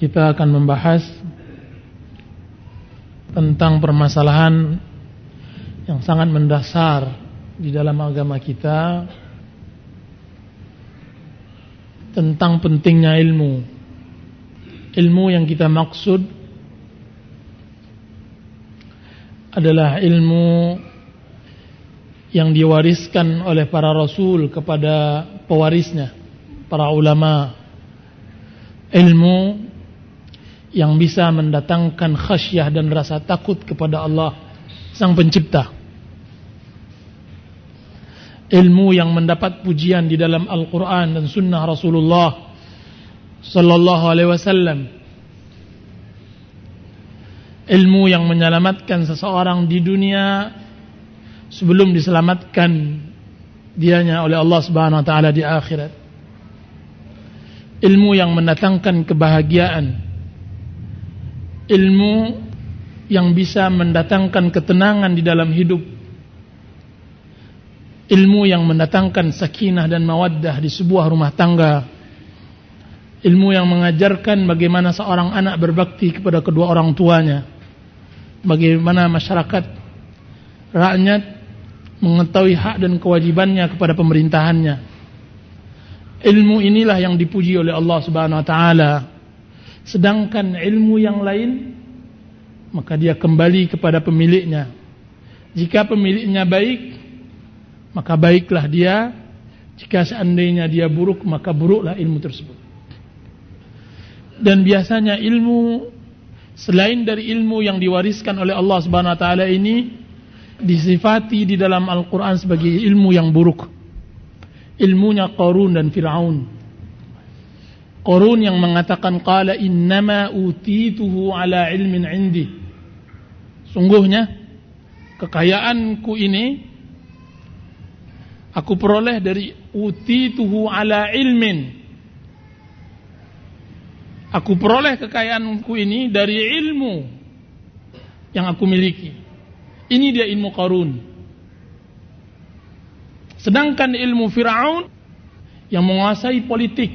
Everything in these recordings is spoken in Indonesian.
kita akan membahas tentang permasalahan yang sangat mendasar di dalam agama kita, tentang pentingnya ilmu. Ilmu yang kita maksud adalah ilmu yang diwariskan oleh para rasul kepada pewarisnya, para ulama. Ilmu yang bisa mendatangkan khasyah dan rasa takut kepada Allah Sang Pencipta. Ilmu yang mendapat pujian di dalam Al-Quran dan Sunnah Rasulullah Sallallahu Alaihi Wasallam. Ilmu yang menyelamatkan seseorang di dunia sebelum diselamatkan dianya oleh Allah Subhanahu Wa Taala di akhirat. Ilmu yang mendatangkan kebahagiaan. Ilmu yang bisa mendatangkan ketenangan di dalam hidup. Ilmu yang mendatangkan sakinah dan mawaddah di sebuah rumah tangga. Ilmu yang mengajarkan bagaimana seorang anak berbakti kepada kedua orang tuanya. Bagaimana masyarakat, rakyat mengetahui hak dan kewajibannya kepada pemerintahannya. Ilmu inilah yang dipuji oleh Allah Subhanahu Wa Taala. Sedangkan ilmu yang lain, maka dia kembali kepada pemiliknya. Jika pemiliknya baik, maka baiklah dia. Jika seandainya dia buruk, maka buruklah ilmu tersebut. Dan biasanya ilmu selain dari ilmu yang diwariskan oleh Allah Subhanahu Wa Taala ini disifati di dalam Al-Quran sebagai ilmu yang buruk. Ilmunya Qarun dan Fir'aun. Qarun yang mengatakan qala innama utituhu ala ilmin indi. Sungguhnya kekayaanku ini aku peroleh dari utituhu ala ilmin. Aku peroleh kekayaanku ini dari ilmu yang aku miliki. Ini dia ilmu Qarun. Sedangkan ilmu Fir'aun yang menguasai politik,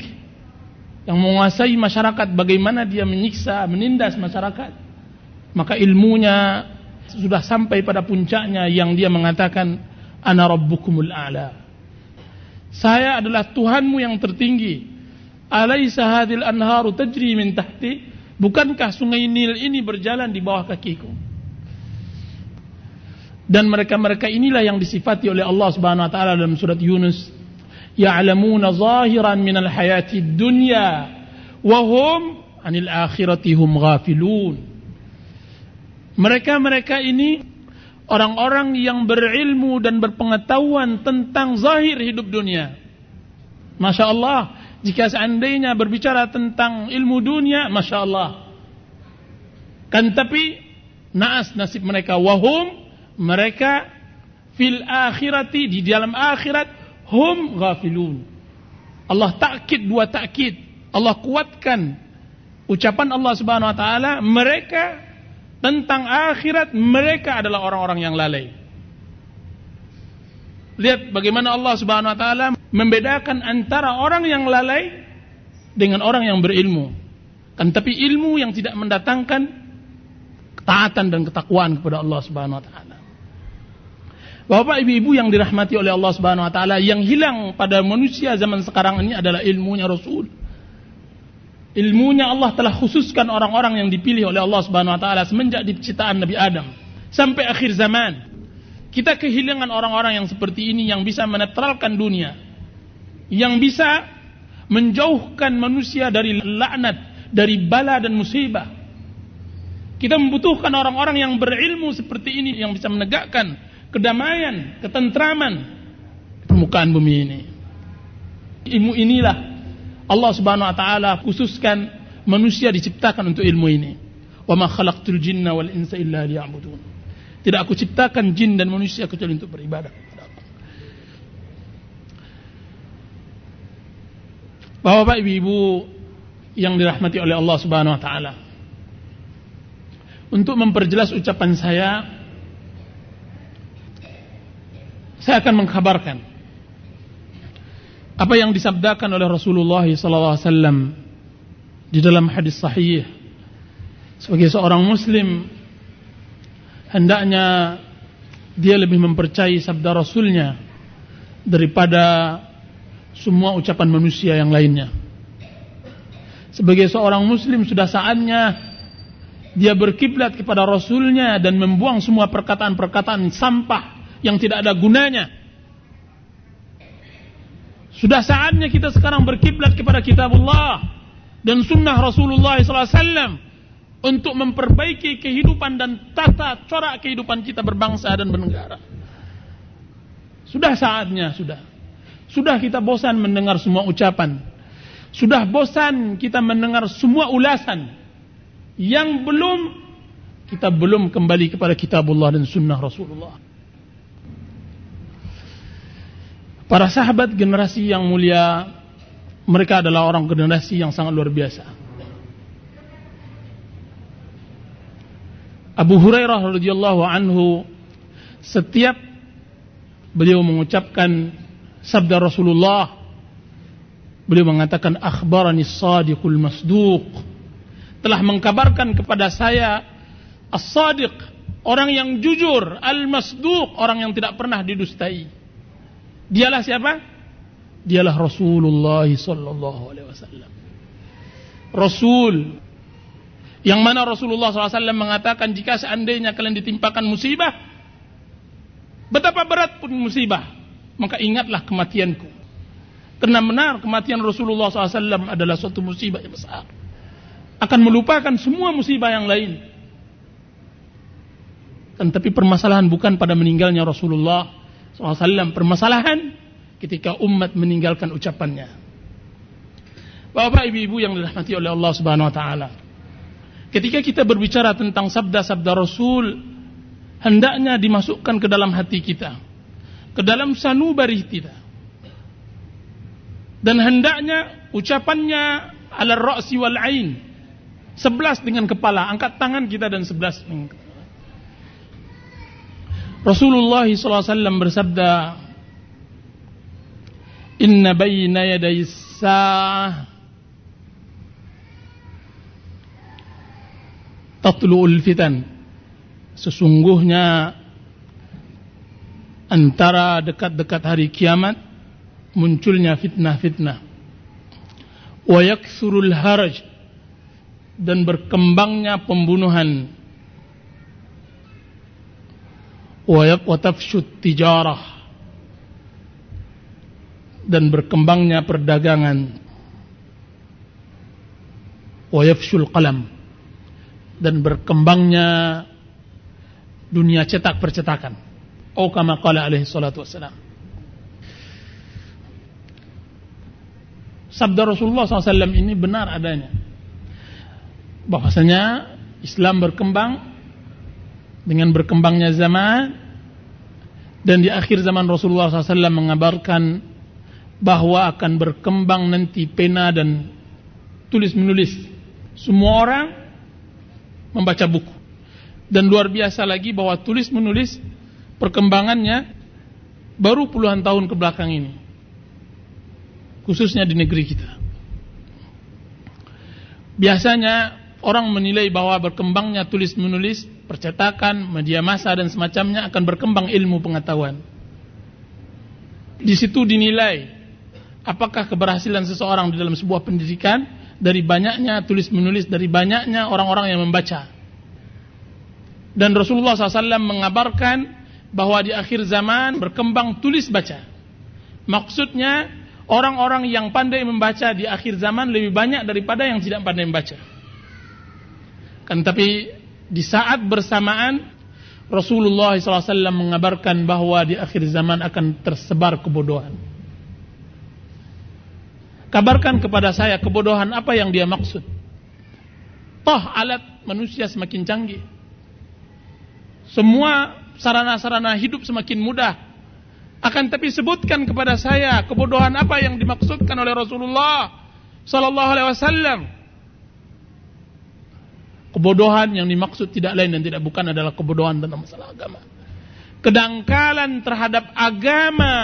yang menguasai masyarakat, bagaimana dia menyiksa, menindas masyarakat, maka ilmunya sudah sampai pada puncaknya yang dia mengatakan ana rabbukumul a'la. Saya adalah Tuhanmu yang tertinggi. Alaysa hadhil anharu tajri min tahti? Bukankah sungai Nil ini berjalan di bawah kakiku? Dan mereka-mereka inilah yang disifati oleh Allah Subhanahu Wa Taala dalam surat Yunus. Ya'lamuna zahiran minal hayatid dunya wa hum 'anil akhirati hum ghafilun. Mereka-mereka ini orang-orang yang berilmu dan berpengetahuan tentang zahir hidup dunia. Masya Allah, jika seandainya berbicara tentang ilmu dunia, Masya Allah. Kan tapi naas nasib mereka. Wahum, mereka fil akhirati, di dalam akhirat, hum ghafilun. Allah takkid, dua takkid. Allah kuatkan ucapan Allah Subhanahu Wa Taala, mereka tentang akhirat, mereka adalah orang-orang yang lalai. Lihat bagaimana Allah Subhanahu Wa Taala membedakan antara orang yang lalai dengan orang yang berilmu. Kan tapi ilmu yang tidak mendatangkan ketaatan dan ketakwaan kepada Allah Subhanahu Wa Taala. Bapak ibu-ibu yang dirahmati oleh Allah Subhanahu Wa Taala, yang hilang pada manusia zaman sekarang ini adalah ilmunya Rasul. Ilmunya Allah telah khususkan orang-orang yang dipilih oleh Allah Subhanahu Wa Taala semenjak diciptaan Nabi Adam sampai akhir zaman. Kita kehilangan orang-orang yang seperti ini, yang bisa menetralkan dunia, yang bisa menjauhkan manusia dari laknat, dari bala dan musibah. Kita membutuhkan orang-orang yang berilmu seperti ini, yang bisa menegakkan kedamaian, ketentraman di permukaan bumi ini. Ilmu inilah Allah Subhanahu Wa Taala khususkan manusia diciptakan untuk ilmu ini. Wa ma khalaqtul jinna wal insa illa liya'budun. Tidak aku ciptakan jin dan manusia kecuali untuk beribadah kepada aku. Bapak ibu-ibu yang dirahmati oleh Allah Subhanahu Wa Taala, untuk memperjelas ucapan saya akan mengkhabarkan apa yang disabdakan oleh Rasulullah SAW Di dalam hadis sahih, sebagai seorang muslim hendaknya dia lebih mempercayai sabda Rasulnya daripada semua ucapan manusia yang lainnya. Sebagai seorang muslim sudah saatnya dia berkiblat kepada Rasulnya dan membuang semua perkataan-perkataan sampah yang tidak ada gunanya. Sudah saatnya kita sekarang berkiblat kepada kitabullah dan sunnah Rasulullah SAW untuk memperbaiki kehidupan dan tata corak kehidupan kita berbangsa dan bernegara. Sudah saatnya, sudah kita bosan mendengar semua ucapan. Sudah bosan kita mendengar semua ulasan yang kita belum kembali kepada kitabullah dan sunnah Rasulullah. Para sahabat generasi yang mulia, mereka adalah orang generasi yang sangat luar biasa. Abu Hurairah radhiyallahu anhu, setiap beliau mengucapkan sabda Rasulullah, beliau mengatakan akhbarani as-sadiqul masduq, telah mengkabarkan kepada saya as-sadiq, orang yang jujur, al-masduq, orang yang tidak pernah didustai. Dialah siapa? Dialah Rasulullah sallallahu alaihi wasallam. Rasul yang mana Rasulullah SAW mengatakan, jika seandainya kalian ditimpakan musibah, betapa berat pun musibah, maka ingatlah kematianku. Karena benar kematian Rasulullah SAW adalah suatu musibah yang besar, akan melupakan semua musibah yang lain. Dan tapi permasalahan bukan pada meninggalnya Rasulullah SAW, permasalahan ketika umat meninggalkan ucapannya. Bapak ibu-ibu yang dirahmati oleh Allah Subhanahu wa taala, ketika kita berbicara tentang sabda-sabda Rasul, hendaknya dimasukkan ke dalam hati kita, ke dalam sanubari kita. Dan hendaknya ucapannya ala ra'si wal ain, 11 dengan kepala, angkat tangan kita dan 11 dengan kepala. Rasulullah SAW bersabda, inna bayna yaday sa'ah tatlu'ul fitan, sesungguhnya antara dekat-dekat hari kiamat munculnya fitnah-fitnah, wa yaksurul haraj, dan berkembangnya pembunuhan, wa tafshut tijarah, dan berkembangnya perdagangan, wa yafshul qalam, dan berkembangnya dunia cetak percetakan. Oh kama qala alaihi salatu wassalam. Sabda Rasulullah SAW ini benar adanya, bahwasanya Islam berkembang dengan berkembangnya zaman, dan di akhir zaman Rasulullah SAW mengabarkan bahwa akan berkembang nanti pena dan tulis menulis. Semua orang membaca buku, dan luar biasa lagi bahwa tulis menulis perkembangannya baru puluhan tahun ke belakang ini, khususnya di negeri kita. Biasanya orang menilai bahwa berkembangnya tulis menulis, percetakan, media massa dan semacamnya akan berkembang ilmu pengetahuan. Di situ dinilai apakah keberhasilan seseorang di dalam sebuah pendidikan dari banyaknya tulis menulis, dari banyaknya orang-orang yang membaca. Dan Rasulullah SAW mengabarkan bahwa di akhir zaman berkembang tulis baca. Maksudnya orang-orang yang pandai membaca di akhir zaman lebih banyak daripada yang tidak pandai membaca. Kan tapi di saat bersamaan Rasulullah SAW mengabarkan bahwa di akhir zaman akan tersebar kebodohan. Kabarkan kepada saya kebodohan apa yang dia maksud. Toh alat manusia semakin canggih, semua sarana-sarana hidup semakin mudah. Akan tapi sebutkan kepada saya kebodohan apa yang dimaksudkan oleh Rasulullah sallallahu alaihi wasallam. Kebodohan yang dimaksud tidak lain dan tidak bukan adalah kebodohan tentang masalah agama, kedangkalan terhadap agama.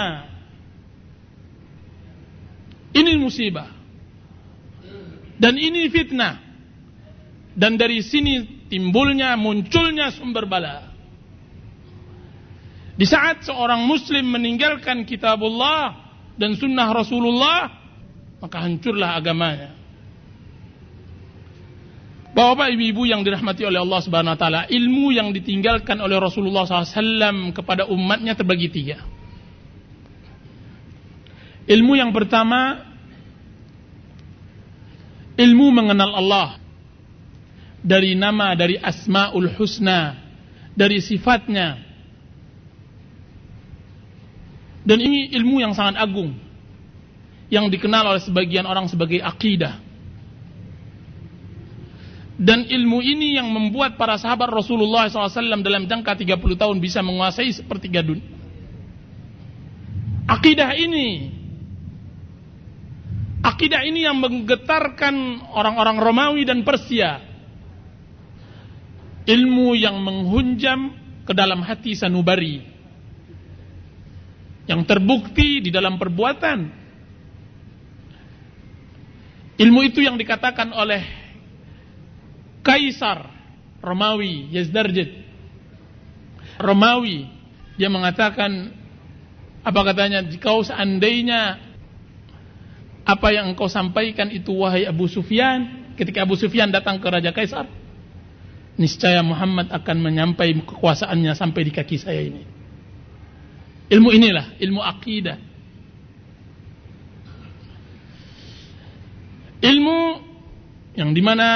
Ini musibah. Dan ini fitnah. Dan dari sini munculnya sumber bala. Di saat seorang muslim meninggalkan kitabullah dan sunnah Rasulullah, maka hancurlah agamanya. Bapak ibu-ibu yang dirahmati oleh Allah Subhanahu wa taala, ilmu yang ditinggalkan oleh Rasulullah SAW kepada umatnya terbagi 3. Ilmu yang pertama, ilmu mengenal Allah. Dari nama, dari asma'ul husna, dari sifatnya. Dan ini ilmu yang sangat agung, yang dikenal oleh sebagian orang sebagai akidah. Dan ilmu ini yang membuat para sahabat Rasulullah SAW dalam jangka 30 tahun bisa menguasai sepertiga dunia. Akidah ini yang menggetarkan orang-orang Romawi dan Persia. Ilmu yang menghunjam ke dalam hati sanubari, yang terbukti di dalam perbuatan. Ilmu itu yang dikatakan oleh Kaisar Romawi Yazdarjid. Romawi, dia mengatakan, apa katanya, jika seandainya apa yang engkau sampaikan itu wahai Abu Sufyan, ketika Abu Sufyan datang ke Raja Kaisar, niscaya Muhammad akan menyampaikan kekuasaannya sampai di kaki saya ini. Ilmu inilah ilmu akidah. Ilmu yang dimana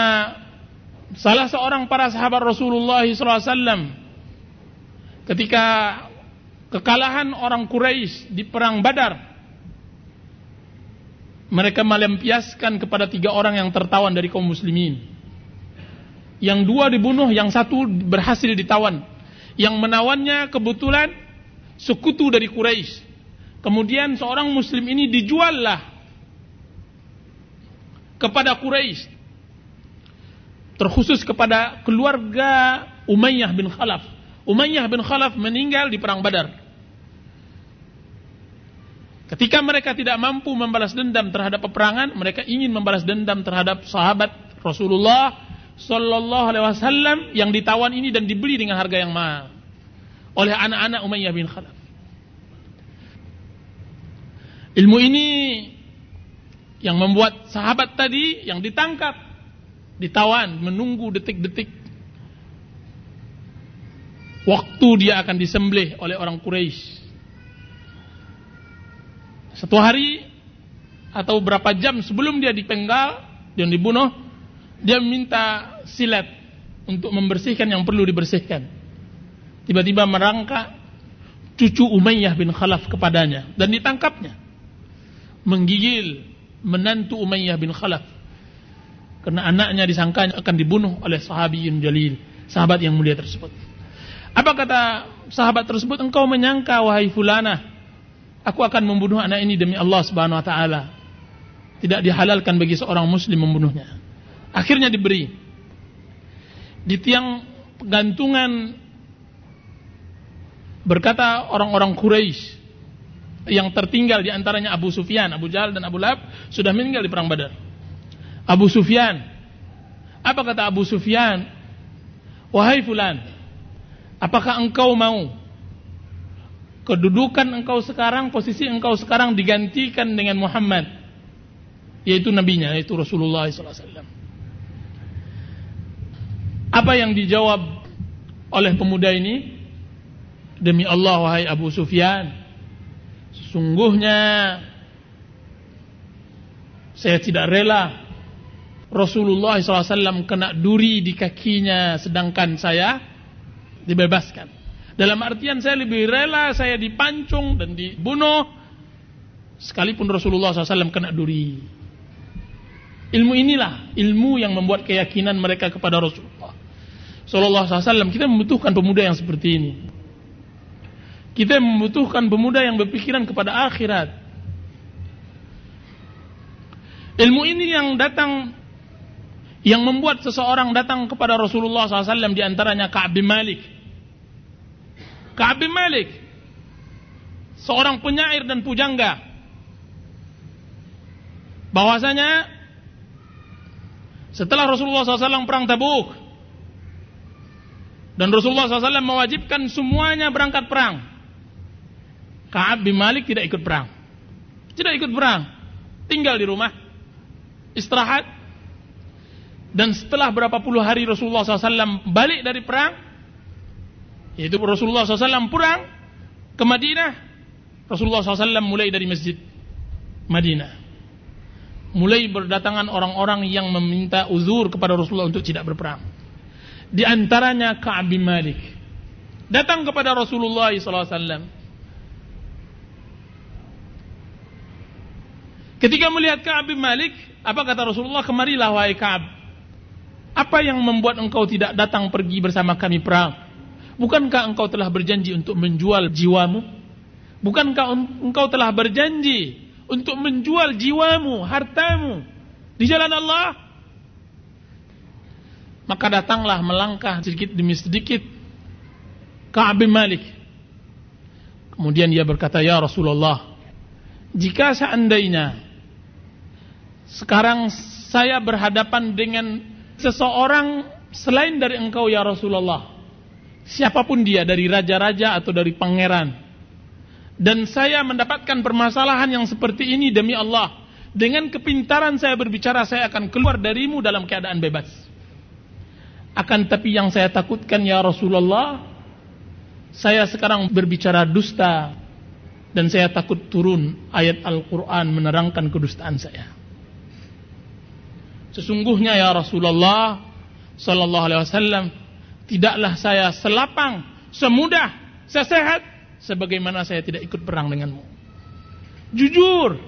salah seorang para sahabat Rasulullah SAW ketika kekalahan orang Quraisy di perang Badar, mereka melampiaskan kepada 3 orang yang tertawan dari kaum muslimin. Yang 2 dibunuh, yang 1 berhasil ditawan. Yang menawannya kebetulan sekutu dari Quraisy. Kemudian seorang muslim ini dijuallah kepada Quraisy, terkhusus kepada keluarga Umayyah bin Khalaf. Umayyah bin Khalaf meninggal di perang Badar. Ketika mereka tidak mampu membalas dendam terhadap peperangan, mereka ingin membalas dendam terhadap sahabat Rasulullah Sallallahu Alaihi Wasallam yang ditawan ini dan dibeli dengan harga yang mahal oleh anak-anak Umayyah bin Khalaf. Ilmu ini yang membuat sahabat tadi yang ditangkap, ditawan, menunggu detik-detik waktu dia akan disembelih oleh orang Quraisy. 1 hari atau berapa jam sebelum dia dipenggal dan dibunuh, dia minta silat untuk membersihkan yang perlu dibersihkan. Tiba-tiba merangkak cucu Umayyah bin Khalaf kepadanya dan ditangkapnya, menggigil menantu Umayyah bin Khalaf karena anaknya disangka akan dibunuh oleh sahabiyun jalil, sahabat yang mulia tersebut. Apa kata sahabat tersebut? Engkau menyangka wahai fulana, aku akan membunuh anak ini demi Allah Subhanahu wa taala. Tidak dihalalkan bagi seorang muslim membunuhnya. Akhirnya diberi di tiang gantungan. Berkata orang-orang Quraisy yang tertinggal, di antaranya Abu Sufyan, Abu Jahal dan Abu Lahab sudah meninggal di perang Badar. Abu Sufyan, apa kata Abu Sufyan? Wahai fulan, apakah engkau mau kedudukan engkau sekarang, posisi engkau sekarang digantikan dengan Muhammad, yaitu nabinya, yaitu Rasulullah SAW? Apa yang dijawab oleh pemuda ini? Demi Allah wahai Abu Sufyan, sesungguhnya saya tidak rela Rasulullah SAW kena duri di kakinya sedangkan saya dibebaskan. Dalam artian saya lebih rela saya dipancung dan dibunuh sekalipun Rasulullah SAW kena duri. Ilmu inilah ilmu yang membuat keyakinan mereka kepada Rasulullah Sallallahu Alaihi Wasallam. Kita membutuhkan pemuda yang seperti ini. Kita membutuhkan pemuda yang berpikiran kepada akhirat. Ilmu ini yang datang, yang membuat seseorang datang kepada Rasulullah SAW, di antaranya Ka'ab bin Malik. Ka'ab bin Malik, seorang penyair dan pujangga, bahwasanya Setelah Rasulullah SAW perang Tabuk, dan Rasulullah SAW mewajibkan semuanya berangkat perang, Ka'ab bin Malik tidak ikut perang. Tidak ikut perang, tinggal di rumah, istirahat. Dan setelah berapa puluh hari Rasulullah SAW balik dari perang, yaitu Rasulullah SAW pulang ke Madinah, Rasulullah SAW mulai dari masjid Madinah, mulai berdatangan orang-orang yang meminta uzur kepada Rasulullah untuk tidak berperang. Di antaranya Ka'ab bin Malik datang kepada Rasulullah SAW. Ketika melihat Ka'ab bin Malik, apa kata Rasulullah? Kemarilah wahai Ka'ab, apa yang membuat engkau tidak datang pergi bersama kami perang? Bukankah engkau telah berjanji untuk menjual jiwamu? Bukankah engkau telah berjanji untuk menjual jiwamu, hartamu di jalan Allah? Maka datanglah melangkah sedikit demi sedikit Ka'ab bin Malik. Kemudian dia berkata, ya Rasulullah, jika seandainya sekarang saya berhadapan dengan seseorang selain dari engkau ya Rasulullah, siapapun dia, dari raja-raja atau dari pangeran, dan saya mendapatkan permasalahan yang seperti ini, demi Allah, dengan kepintaran saya berbicara, saya akan keluar darimu dalam keadaan bebas. Akan tapi yang saya takutkan ya Rasulullah, saya sekarang berbicara dusta, dan saya takut turun ayat Al-Quran menerangkan kedustaan saya. Sesungguhnya ya Rasulullah sallallahu alaihi wasallam, tidaklah saya selapang, semudah, sesehat sebagaimana saya tidak ikut perang denganmu. Jujur.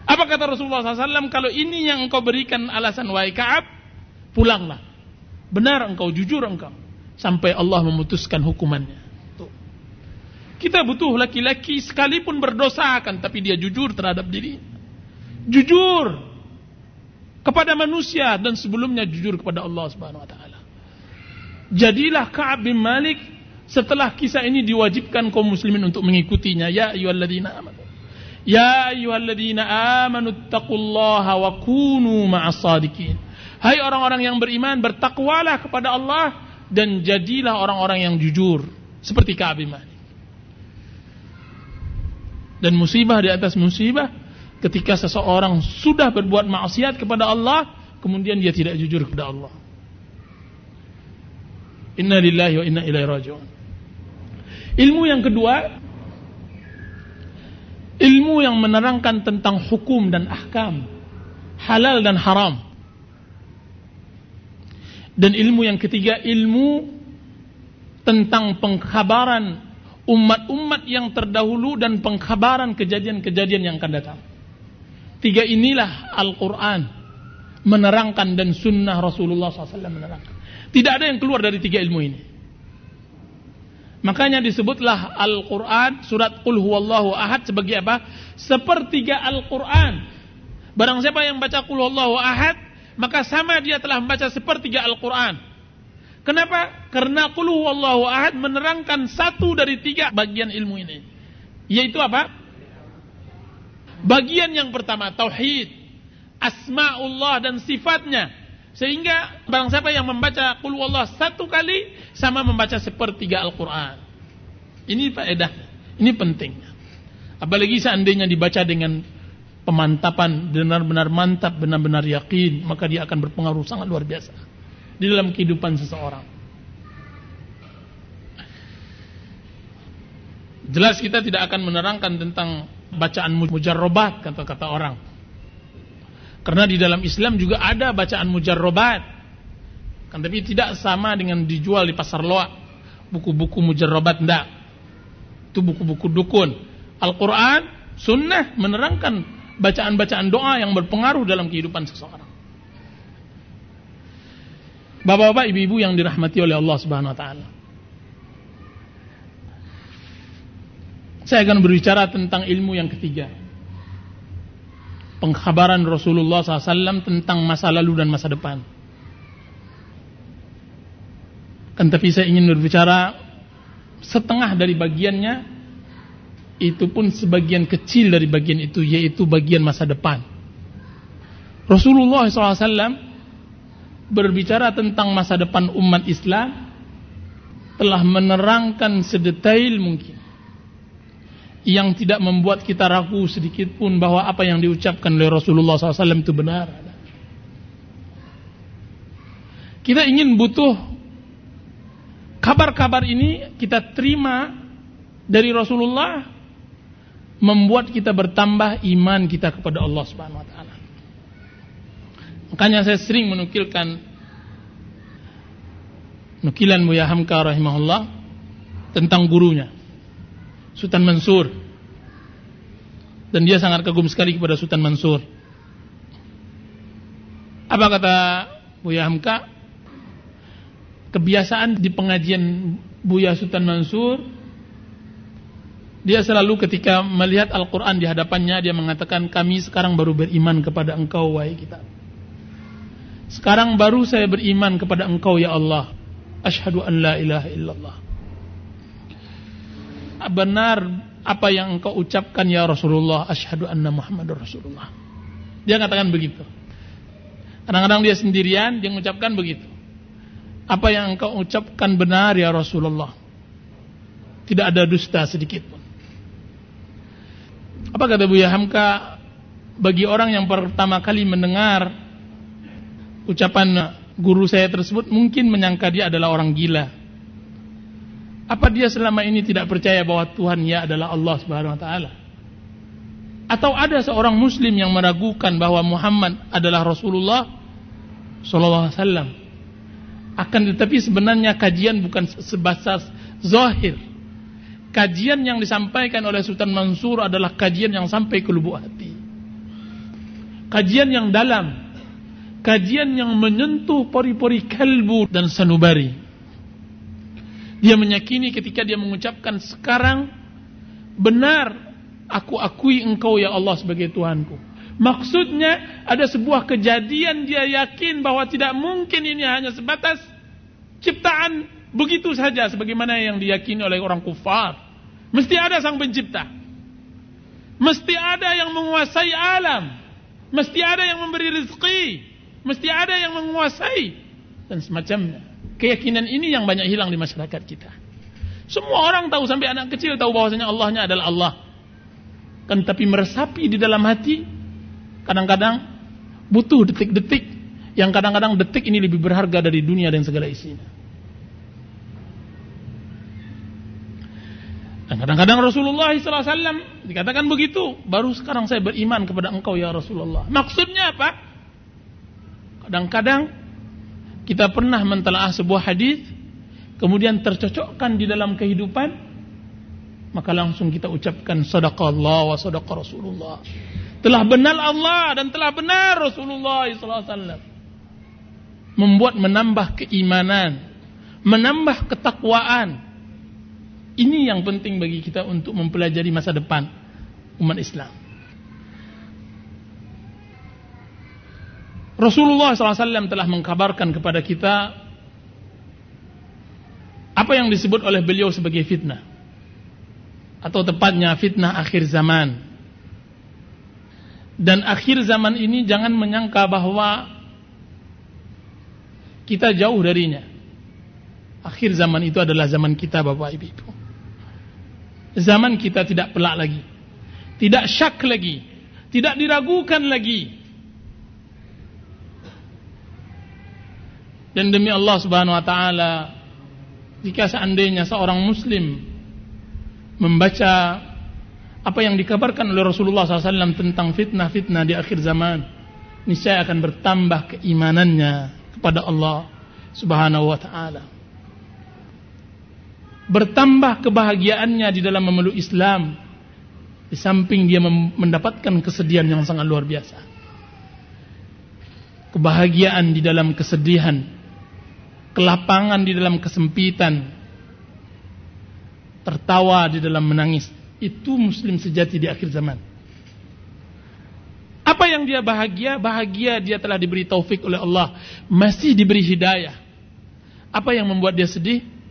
Apa kata Rasulullah SAW? Kalau ini yang engkau berikan alasan wahai Ka'ab, pulanglah. Benar engkau, jujur engkau, sampai Allah memutuskan hukumannya. Tuh. Kita butuh laki-laki sekalipun berdosa kan, tapi dia jujur terhadap diri, jujur kepada manusia, dan sebelumnya jujur kepada Allah Subhanahu wa taala. Jadilah Ka'ab bin Malik setelah kisah ini diwajibkan kaum muslimin untuk mengikutinya. Ya ayyuhalladzina amanu, ya ayyuhalladzina amanu taqullaha wa kunu ma'as shadiqin. Hai orang-orang yang beriman, bertakwalah kepada Allah dan jadilah orang-orang yang jujur seperti Ka'ab bin Malik. Dan musibah di atas musibah, ketika seseorang sudah berbuat maksiat kepada Allah, kemudian dia tidak jujur kepada Allah. Inna lillahi wa inna ilaihi raji'un. Ilmu yang kedua, ilmu yang menerangkan tentang hukum dan ahkam, halal dan haram. Dan ilmu yang ketiga, ilmu tentang pengkhabaran umat-umat yang terdahulu dan pengkhabaran kejadian-kejadian yang akan datang. Tiga inilah Al-Quran menerangkan dan sunnah Rasulullah SAW menerangkan. Tidak ada yang keluar dari tiga ilmu ini. Makanya disebutlah Al-Quran, surat Qul Huwallahu Ahad sebagai apa? Sepertiga Al-Quran. Barang siapa yang baca Qul Huwallahu Ahad, maka sama dia telah membaca sepertiga Al-Quran. Kenapa? Karena Qul Huwallahu Ahad menerangkan satu dari tiga bagian ilmu ini. Yaitu apa? Bagian yang pertama, tauhid, asma'ullah dan sifatnya. Sehingga barang siapa yang membaca Qul Huwallahu satu kali, sama membaca sepertiga Al-Quran. Ini faedah, ini pentingnya. Apalagi seandainya dibaca dengan pemantapan, benar-benar mantap, benar-benar yakin, maka dia akan berpengaruh sangat luar biasa di dalam kehidupan seseorang. Jelas kita tidak akan menerangkan tentang bacaan mujarrobat, kata-kata orang. Karena di dalam Islam juga ada bacaan mujarrobat, kan, tapi tidak sama dengan dijual di pasar loak. Buku-buku mujarrobat tidak. Itu buku-buku dukun. Al-Quran, sunnah menerangkan bacaan-bacaan doa yang berpengaruh dalam kehidupan seseorang. Bapak-bapak, ibu-ibu yang dirahmati oleh Allah Subhanahu wa taala, saya akan berbicara tentang ilmu yang ketiga, pengkhabaran Rasulullah SAW tentang masa lalu dan masa depan. Kan tapi saya ingin berbicara setengah dari bagiannya, itu pun sebagian kecil dari bagian itu, yaitu bagian masa depan. Rasulullah SAW berbicara tentang masa depan umat Islam telah menerangkan sedetail mungkin, yang tidak membuat kita ragu sedikit pun bahwa apa yang diucapkan oleh Rasulullah SAW itu benar. Kita ingin butuh kabar-kabar ini kita terima dari Rasulullah, membuat kita bertambah iman kita kepada Allah Subhanahu wa taala. Makanya saya sering menukilkan nukilan Buya Hamka rahimahullah tentang gurunya Sultan Mansur, dan dia sangat kagum sekali kepada Sultan Mansur. Apa kata Buya Hamka? Kebiasaan di pengajian Buya Sultan Mansur, dia selalu ketika melihat Al-Quran di hadapannya, dia mengatakan, kami sekarang baru beriman kepada engkau wahai kitab. Sekarang baru saya beriman kepada engkau ya Allah. Asyhadu an la ilaha illallah. Benar apa yang engkau ucapkan ya Rasulullah. Asyhadu anna Muhammadur Rasulullah. Dia katakan begitu. Kadang-kadang dia sendirian, dia mengucapkan begitu. Apa yang engkau ucapkan benar ya Rasulullah. Tidak ada dusta sedikit pun. Apa kata Buya Hamka? Bagi orang yang pertama kali mendengar ucapan guru saya tersebut, mungkin menyangka dia adalah orang gila. Apa dia selama ini tidak percaya bahwa Tuhannya adalah Allah Subhanahu wa taala? Atau ada seorang muslim yang meragukan bahwa Muhammad adalah Rasulullah sallallahu alaihi wasallam? Akan tetapi sebenarnya kajian bukan sebatas zahir. Kajian yang disampaikan oleh Sultan Mansur adalah kajian yang sampai ke lubuk hati. Kajian yang dalam. Kajian yang menyentuh pori-pori kalbu dan sanubari. Dia meyakini ketika dia mengucapkan sekarang, benar aku akui engkau ya Allah sebagai Tuhanku. Maksudnya ada sebuah kejadian, dia yakin bahwa tidak mungkin ini hanya sebatas ciptaan begitu saja sebagaimana yang diyakini oleh orang kufar. Mesti ada sang pencipta. Mesti ada yang menguasai alam. Mesti ada yang memberi rezeki. Mesti ada yang menguasai dan semacamnya. Keyakinan ini yang banyak hilang di masyarakat kita. Semua orang tahu, sampai anak kecil tahu bahwasanya Allahnya adalah Allah. Kan tapi meresapi di dalam hati, kadang-kadang butuh detik-detik, yang kadang-kadang detik ini lebih berharga dari dunia dan segala isinya. Dan kadang-kadang Rasulullah SAW dikatakan begitu, baru sekarang saya beriman kepada engkau ya Rasulullah. Maksudnya apa? Kadang-kadang kita pernah mentelaah sebuah hadis, kemudian tercocokkan di dalam kehidupan, maka langsung kita ucapkan sadaqallah wa sadaqa Rasulullah. Telah benar Allah dan telah benar Rasulullah SAW. Membuat menambah keimanan, menambah ketakwaan. Ini yang penting bagi kita untuk mempelajari masa depan umat Islam. Rasulullah SAW telah mengkabarkan kepada kita apa yang disebut oleh beliau sebagai fitnah, atau tepatnya fitnah akhir zaman. Dan akhir zaman ini jangan menyangka bahwa kita jauh darinya. Akhir zaman itu adalah zaman kita, Bapak Ibu. Zaman kita tidak pelak lagi, tidak syak lagi, tidak diragukan lagi. Dan demi Allah Subhanahu wa taala, jika seandainya seorang muslim membaca apa yang dikabarkan oleh Rasulullah SAW tentang fitnah-fitnah di akhir zaman, niscaya akan bertambah keimanannya kepada Allah Subhanahu wa taala. Bertambah kebahagiaannya di dalam memeluk Islam, di samping dia mendapatkan kesedihan yang sangat luar biasa. Kebahagiaan di dalam kesedihan, kelapangan di dalam kesempitan, tertawa di dalam menangis. Itu muslim sejati di akhir zaman. Apa yang dia bahagia? Bahagia dia telah diberi taufik oleh Allah, masih diberi hidayah. Apa yang membuat dia sedih?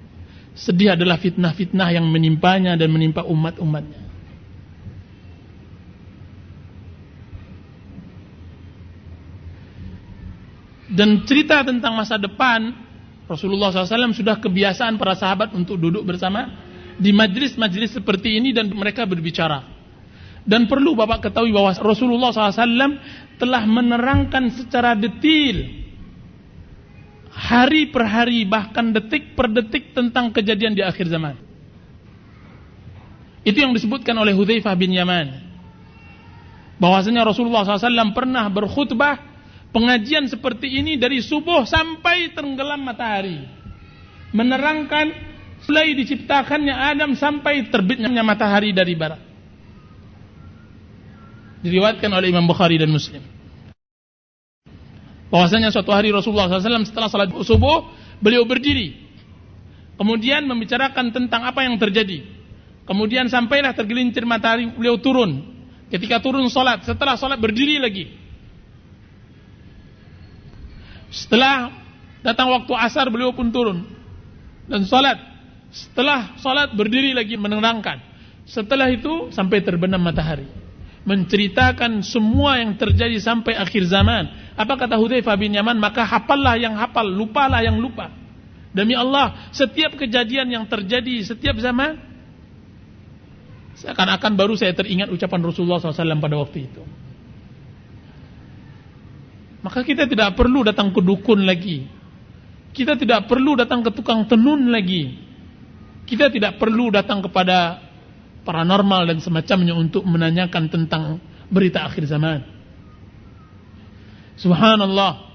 Sedih adalah fitnah-fitnah yang menimpanya dan menimpa umat-umatnya. Dan cerita tentang masa depan, Rasulullah SAW sudah kebiasaan para sahabat untuk duduk bersama di majlis-majlis seperti ini dan mereka berbicara. Dan perlu Bapak ketahui bahwa Rasulullah SAW telah menerangkan secara detail hari per hari, bahkan detik per detik tentang kejadian di akhir zaman. Itu yang disebutkan oleh Hudzaifah bin Yaman, bahwasanya Rasulullah SAW pernah berkhutbah pengajian seperti ini dari subuh sampai tenggelam matahari, menerangkan mulai diciptakannya Adam sampai terbitnya matahari dari barat. Diriwayatkan oleh Imam Bukhari dan Muslim, bahwasanya suatu hari Rasulullah SAW setelah salat subuh, beliau berdiri, kemudian membicarakan tentang apa yang terjadi. Kemudian sampailah tergelincir matahari, beliau turun. Ketika turun salat, setelah salat berdiri lagi. Setelah datang waktu asar, beliau pun turun dan salat. Setelah salat berdiri lagi menerangkan. Setelah itu sampai terbenam matahari, menceritakan semua yang terjadi sampai akhir zaman. Apa kata Hudzaifah bin Yaman? Maka hafallah yang hafal, lupalah yang lupa. Demi Allah, setiap kejadian yang terjadi setiap zaman, seakan-akan baru saya teringat ucapan Rasulullah SAW pada waktu itu. Maka kita tidak perlu datang ke dukun lagi. Kita tidak perlu datang ke tukang tenun lagi. Kita tidak perlu datang kepada paranormal dan semacamnya untuk menanyakan tentang berita akhir zaman. Subhanallah.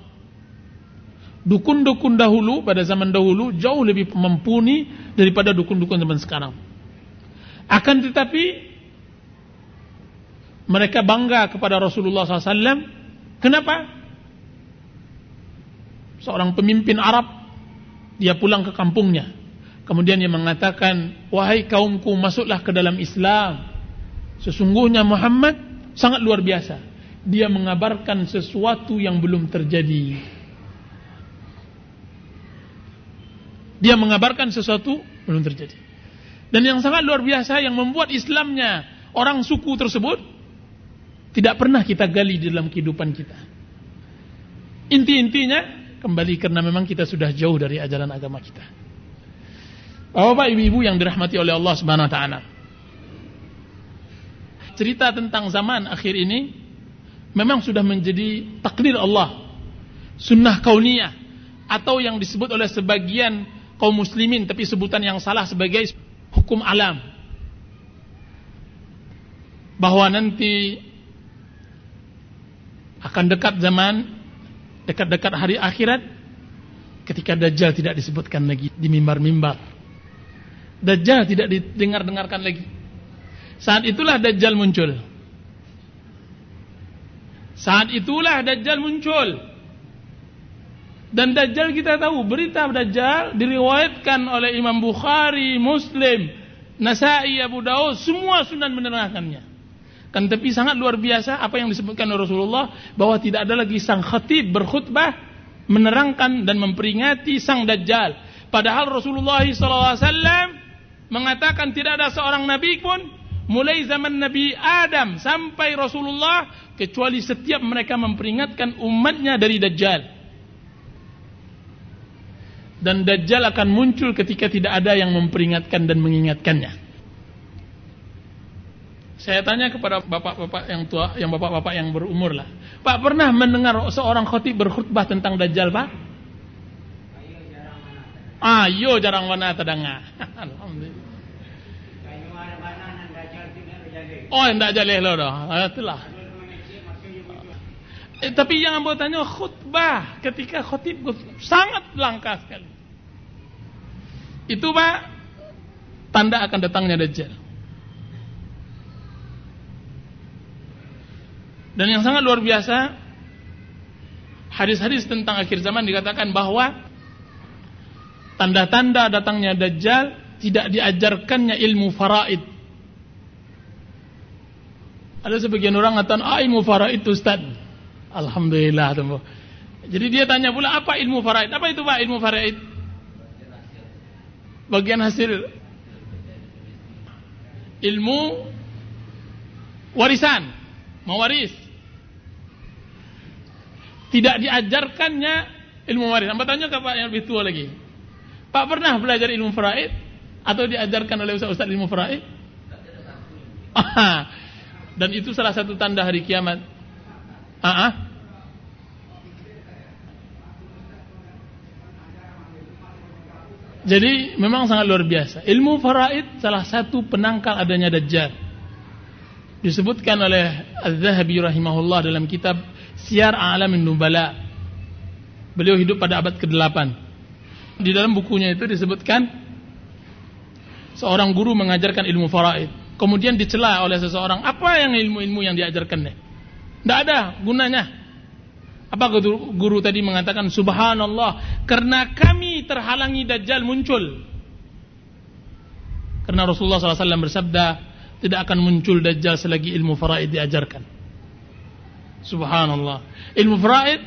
Dukun-dukun dahulu, pada zaman dahulu, jauh lebih mumpuni daripada dukun-dukun zaman sekarang. Akan tetapi mereka bangga kepada Rasulullah SAW. Kenapa? Seorang pemimpin Arab, dia pulang ke kampungnya, kemudian dia mengatakan, wahai kaumku, masuklah ke dalam Islam. Sesungguhnya Muhammad sangat luar biasa. Dia mengabarkan sesuatu yang belum terjadi. Dia mengabarkan sesuatu belum terjadi. Dan yang sangat luar biasa, yang membuat Islamnya orang suku tersebut tidak pernah kita gali di dalam kehidupan kita. Inti-intinya kembali karena memang kita sudah jauh dari ajaran agama kita. Bapak, ibu-ibu yang dirahmati oleh Allah Subhanahu wa taala. Cerita tentang zaman akhir ini memang sudah menjadi takdir Allah, sunnah kauniyah, atau yang disebut oleh sebagian kaum muslimin tapi sebutan yang salah sebagai hukum alam. Bahwa nanti akan dekat zaman, dekat-dekat hari akhirat, ketika Dajjal tidak disebutkan lagi di mimbar-mimbar. Dajjal tidak didengar-dengarkan lagi. Saat itulah Dajjal muncul. Saat itulah Dajjal muncul. Dan Dajjal kita tahu, berita Dajjal diriwayatkan oleh Imam Bukhari, Muslim, Nasai, Abu Daud, semua sunan menerangkannya. Kan tapi sangat luar biasa apa yang disebutkan oleh Rasulullah, bahwa tidak ada lagi sang khatib berkhutbah menerangkan dan memperingati sang Dajjal. Padahal Rasulullah SAW mengatakan tidak ada seorang nabi pun mulai zaman Nabi Adam sampai Rasulullah kecuali setiap mereka memperingatkan umatnya dari Dajjal. Dan Dajjal akan muncul ketika tidak ada yang memperingatkan dan mengingatkannya. Saya tanya kepada bapak-bapak yang tua, yang bapak-bapak yang berumur lah. Pak, pernah mendengar seorang khatib berkhutbah tentang Dajjal, Pak? Ayo jarang mana tadanga. Alhamdulillah. Oh, enggak jaleh lo dah. Itulah. Tapi yang mau tanya khutbah ketika khatib sangat langka sekali. Itu Pak tanda akan datangnya Dajjal. Dan yang sangat luar biasa, hadis-hadis tentang akhir zaman dikatakan bahwa tanda-tanda datangnya Dajjal tidak diajarkannya ilmu faraid. Ada sebagian orang mengatakan, ilmu faraid itu Ustaz. Alhamdulillah. Jadi dia tanya pula, apa ilmu faraid? Apa itu Pak ilmu faraid? Bagian hasil ilmu warisan, mewaris. tidak diajarkannya ilmu waris. Amba tanya ke Pak yang lebih tua lagi, Pak pernah belajar ilmu faraid atau diajarkan oleh ustaz ilmu faraid? Dan itu salah satu tanda hari kiamat. Jadi memang sangat luar biasa. Ilmu faraid salah satu penangkal adanya Dajjal. Disebutkan oleh Az-Zahabi rahimahullah dalam kitab Siyar A'lamin Nubala. Beliau hidup pada abad ke-8. Di dalam bukunya itu disebutkan seorang guru mengajarkan ilmu faraid. Kemudian dicela oleh seseorang, apa yang ilmu-ilmu yang diajarkannya? Tidak ada gunanya. Apa guru tadi mengatakan, subhanallah, karena kami terhalangi Dajjal muncul. Karena Rasulullah SAW bersabda, tidak akan muncul Dajjal selagi ilmu faraid diajarkan. Subhanallah. Ilmu faraid,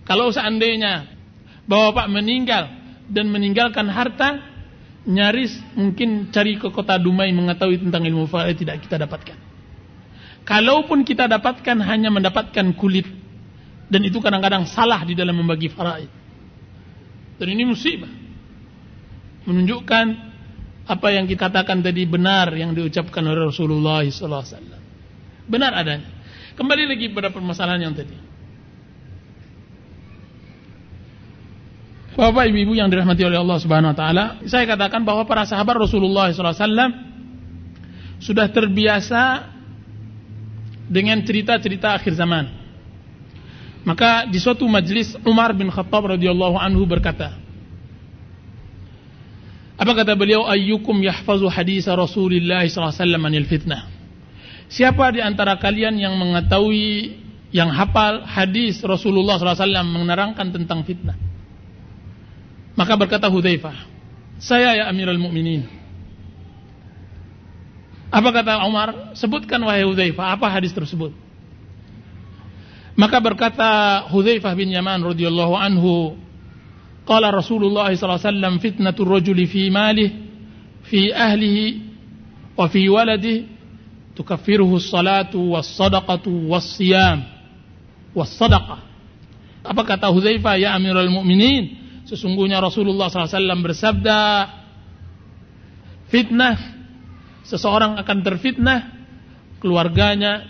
kalau seandainya bapak meninggal dan meninggalkan harta, nyaris mungkin cari ke kota Dumai mengetahui tentang ilmu faraid tidak kita dapatkan. Kalaupun kita dapatkan, hanya mendapatkan kulit. Dan itu kadang-kadang salah di dalam membagi faraid. Dan ini musibah. Menunjukkan apa yang kita katakan tadi benar yang diucapkan oleh Rasulullah SAW. Benar adanya. Kembali lagi pada permasalahan yang tadi. Bapak ibu-ibu yang dirahmati oleh Allah Subhanahu Wa Taala, saya katakan bahwa para sahabat Rasulullah SAW sudah terbiasa dengan cerita-cerita akhir zaman. Maka di suatu majlis Umar bin Khattab radhiyallahu anhu berkata, apa kata beliau? Ayyukum yahfazu hadis Rasulullah SAW anil fitnah. Siapa di antara kalian yang mengetahui, yang hafal hadis Rasulullah SAW menerangkan tentang fitnah? Maka berkata Hudzaifah, saya ya Amirul Mukminin. Apa kata Umar? Sebutkan wahai Hudzaifah, apa hadis tersebut? Maka berkata Hudzaifah bin Yaman radhiyallahu anhu, qala Rasulullah sallallahu alaihi wasallam, fitnatur rajuli fi malihi, fi ahlihi, wa fi waladihi, tukaffiruhu as-salatu was-sadaqatu was-siyam was-sadaqah. Apa kata Hudzaifah, ya Amirul Mukminin, sesungguhnya Rasulullah SAW bersabda, fitnah, seseorang akan terfitnah, keluarganya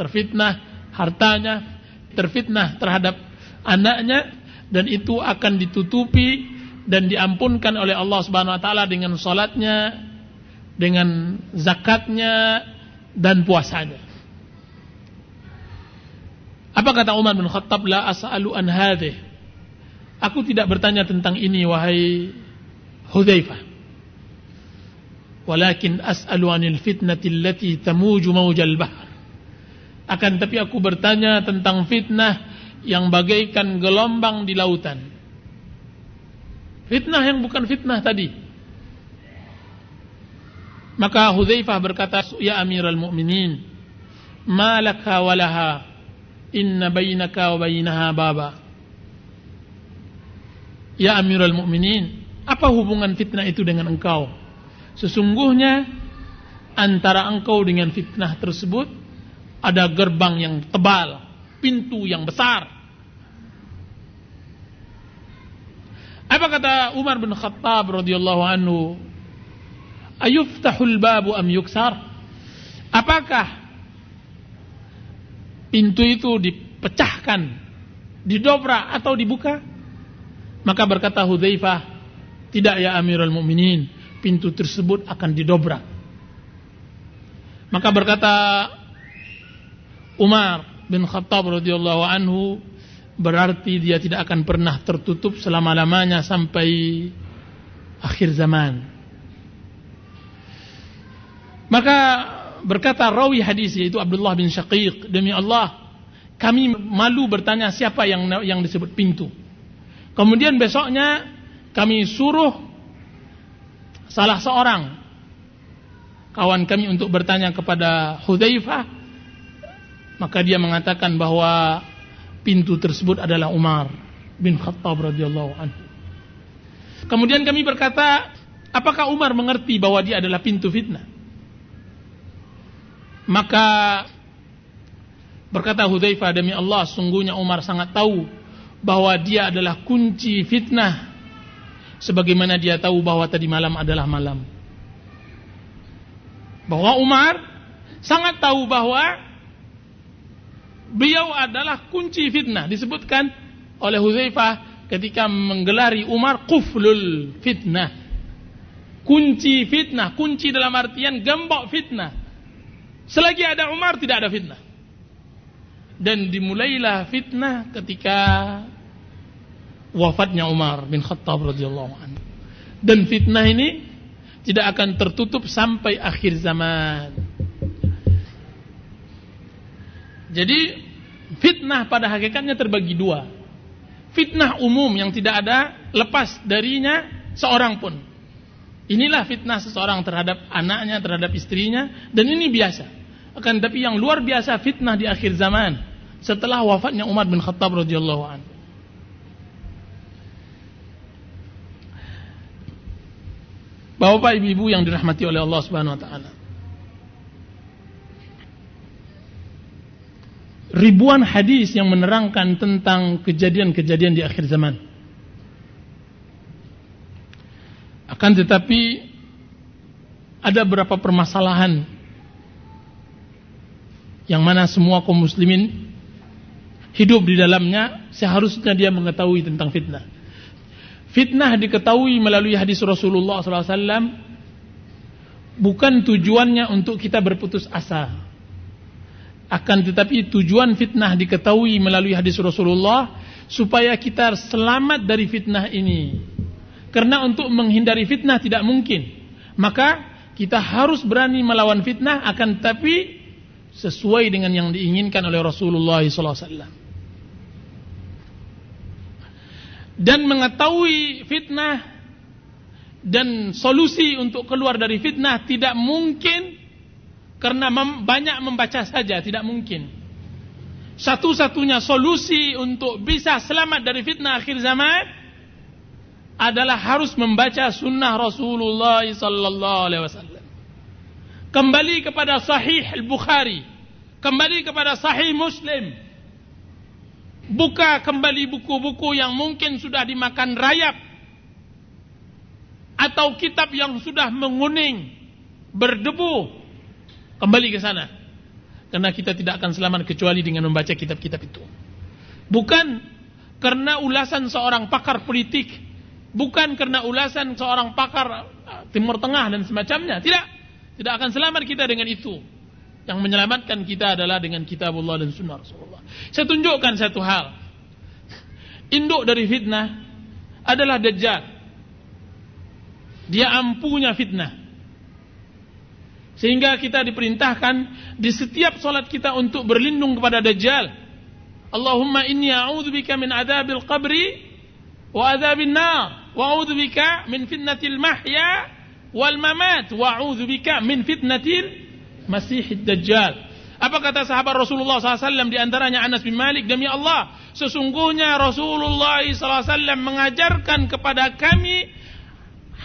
terfitnah, hartanya terfitnah terhadap anaknya, dan itu akan ditutupi dan diampunkan oleh Allah Subhanahu Wa Taala dengan salatnya, dengan zakatnya dan puasanya. Apa kata Umar bin Khattab? La as'alu an hadhihi, aku tidak bertanya tentang ini wahai Hudzaifah, walakin as'alu anil fitnati allati tamuju mawjal bahr, akan tapi aku bertanya tentang fitnah yang bagaikan gelombang di lautan. Fitnah yang bukan fitnah tadi. Maka Hudzaifah berkata, ya Amirul Mukminin, ma laka walaha, inna bainaka wa bainaha baba. Ya Amirul Mukminin, apa hubungan fitnah itu dengan engkau? Sesungguhnya antara engkau dengan fitnah tersebut ada gerbang yang tebal, pintu yang besar. Apa kata Umar bin Khattab radhiyallahu anhu? Ayuftahul babu am yuksar? Apakah pintu itu dipecahkan, didobrak atau dibuka? Maka berkata Hudzaifah, tidak ya Amirul Mukminin, pintu tersebut akan didobrak. Maka berkata Umar bin Khattab radhiyallahu anhu, berarti dia tidak akan pernah tertutup selama-lamanya sampai akhir zaman. Maka berkata rawi hadis, yaitu Abdullah bin Syaqiq, demi Allah kami malu bertanya siapa yang disebut pintu. Kemudian besoknya kami suruh salah seorang kawan kami untuk bertanya kepada Hudzaifah, maka dia mengatakan bahwa pintu tersebut adalah Umar bin Khattab radhiyallahu anhu. Kemudian kami berkata, apakah Umar mengerti bahwa dia adalah pintu fitnah? Maka Berkata Hudzaifah, demi Allah, sungguhnya Umar sangat tahu bahwa dia adalah kunci fitnah, sebagaimana dia tahu bahwa tadi malam adalah malam. Bahwa Umar sangat tahu bahwa beliau adalah kunci fitnah. Disebutkan oleh Hudzaifah ketika menggelari Umar quflul fitnah, kunci fitnah. Kunci dalam artian gembok fitnah. Selagi ada Umar tidak ada fitnah. Dan dimulailah fitnah ketika wafatnya Umar bin Khattab radhiyallahu anhu. Dan fitnah ini tidak akan tertutup sampai akhir zaman. Jadi fitnah pada hakikatnya terbagi dua. Fitnah umum yang tidak ada lepas darinya seorang pun. Inilah fitnah seseorang terhadap anaknya, terhadap istrinya, dan ini biasa. Akan tapi yang luar biasa fitnah di akhir zaman, setelah wafatnya Umar bin Khattab radhiyallahu anhu. Bapak ibu-ibu yang dirahmati oleh Allah Subhanahu wa taala. Ribuan hadis yang menerangkan tentang kejadian-kejadian di akhir zaman. Akan tetapi ada beberapa permasalahan yang mana semua kaum muslimin hidup di dalamnya, seharusnya dia mengetahui tentang fitnah. Fitnah diketahui melalui hadis Rasulullah SAW, bukan tujuannya untuk kita berputus asa. Akan tetapi tujuan fitnah diketahui melalui hadis Rasulullah supaya kita selamat dari fitnah ini. Karena untuk menghindari fitnah tidak mungkin, maka kita harus berani melawan fitnah, akan tetapi sesuai dengan yang diinginkan oleh Rasulullah SAW. Dan mengetahui fitnah dan solusi untuk keluar dari fitnah tidak mungkin karena banyak membaca saja, tidak mungkin. Satu-satunya solusi untuk bisa selamat dari fitnah akhir zaman adalah harus membaca sunnah Rasulullah sallallahu alaihi wasallam. Kembali kepada Sahih Al-Bukhari, kembali kepada Sahih Muslim. Buka kembali buku-buku yang mungkin sudah dimakan rayap, atau kitab yang sudah menguning, berdebu. Kembali ke sana. Karena kita tidak akan selamat kecuali dengan membaca kitab-kitab itu. Bukan karena ulasan seorang pakar politik, bukan karena ulasan seorang pakar Timur Tengah dan semacamnya. Tidak akan selamat kita dengan itu. Yang menyelamatkan kita adalah dengan kitabullah dan sunnah Rasulullah. Saya tunjukkan satu hal. Induk dari fitnah adalah Dajjal. Dia ampunya fitnah. Sehingga kita diperintahkan di setiap salat kita untuk berlindung kepada Dajjal. Allahumma inni a'udzubika min adzabil qabri wa adzabin nar wa a'udzubika min fitnatil mahya wal mamat wa a'udzubika min fitnatil Masihid Dajjal. Apa kata sahabat Rasulullah SAW, di antaranya Anas bin Malik, demi Allah, sesungguhnya Rasulullah SAW mengajarkan kepada kami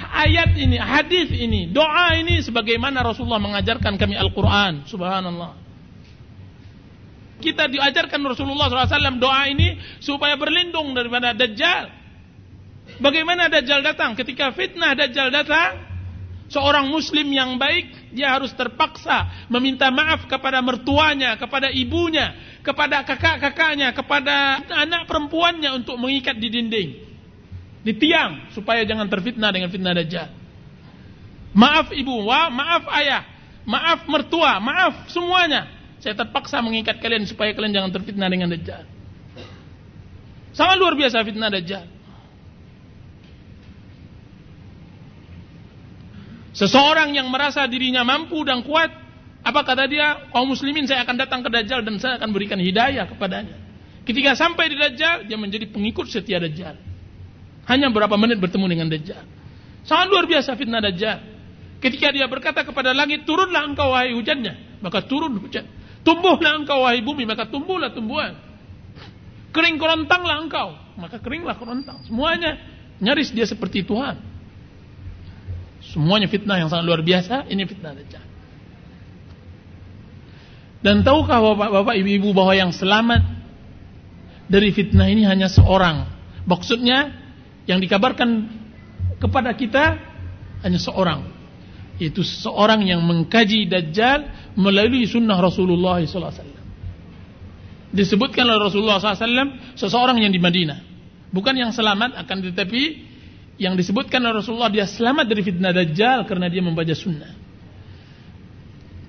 ayat ini, hadis ini, doa ini, sebagaimana Rasulullah mengajarkan kami Al-Quran. Subhanallah. Kita diajarkan Rasulullah SAW doa ini supaya berlindung daripada Dajjal. Bagaimana Dajjal datang? Ketika fitnah Dajjal datang, seorang muslim yang baik, dia harus terpaksa meminta maaf kepada mertuanya, kepada ibunya, kepada kakak-kakaknya, kepada anak perempuannya untuk mengikat di dinding, di tiang, supaya jangan terfitnah dengan fitnah Dajjal. Maaf ibu, maaf ayah, maaf mertua, maaf semuanya. Saya terpaksa mengikat kalian supaya kalian jangan terfitnah dengan Dajjal. Sangat luar biasa fitnah Dajjal. Seseorang yang merasa dirinya mampu dan kuat, apa kata dia? Kaum muslimin, saya akan datang ke Dajjal dan saya akan berikan hidayah kepadanya. Ketika sampai di Dajjal, dia menjadi pengikut setia Dajjal. Hanya berapa menit bertemu dengan Dajjal. Sangat luar biasa fitnah Dajjal. Ketika dia berkata kepada langit, turunlah engkau wahai hujannya, maka turun hujan. Tumbuhlah engkau wahai bumi, maka tumbuhlah tumbuhan. Kering kerontanglah engkau, maka keringlah kerontang. Semuanya nyaris dia seperti Tuhan. Semuanya fitnah yang sangat luar biasa. Ini fitnah Dajjal. Dan tahukah bapak-bapak, ibu-ibu, bahwa yang selamat dari fitnah ini hanya seorang? Maksudnya yang dikabarkan kepada kita hanya seorang, yaitu seorang yang mengkaji Dajjal melalui sunnah Rasulullah SAW. Disebutkan oleh Rasulullah SAW seseorang yang di Madinah, bukan yang selamat, akan tetapi yang disebutkan oleh Rasulullah dia selamat dari fitnah Dajjal karena dia membaca sunnah.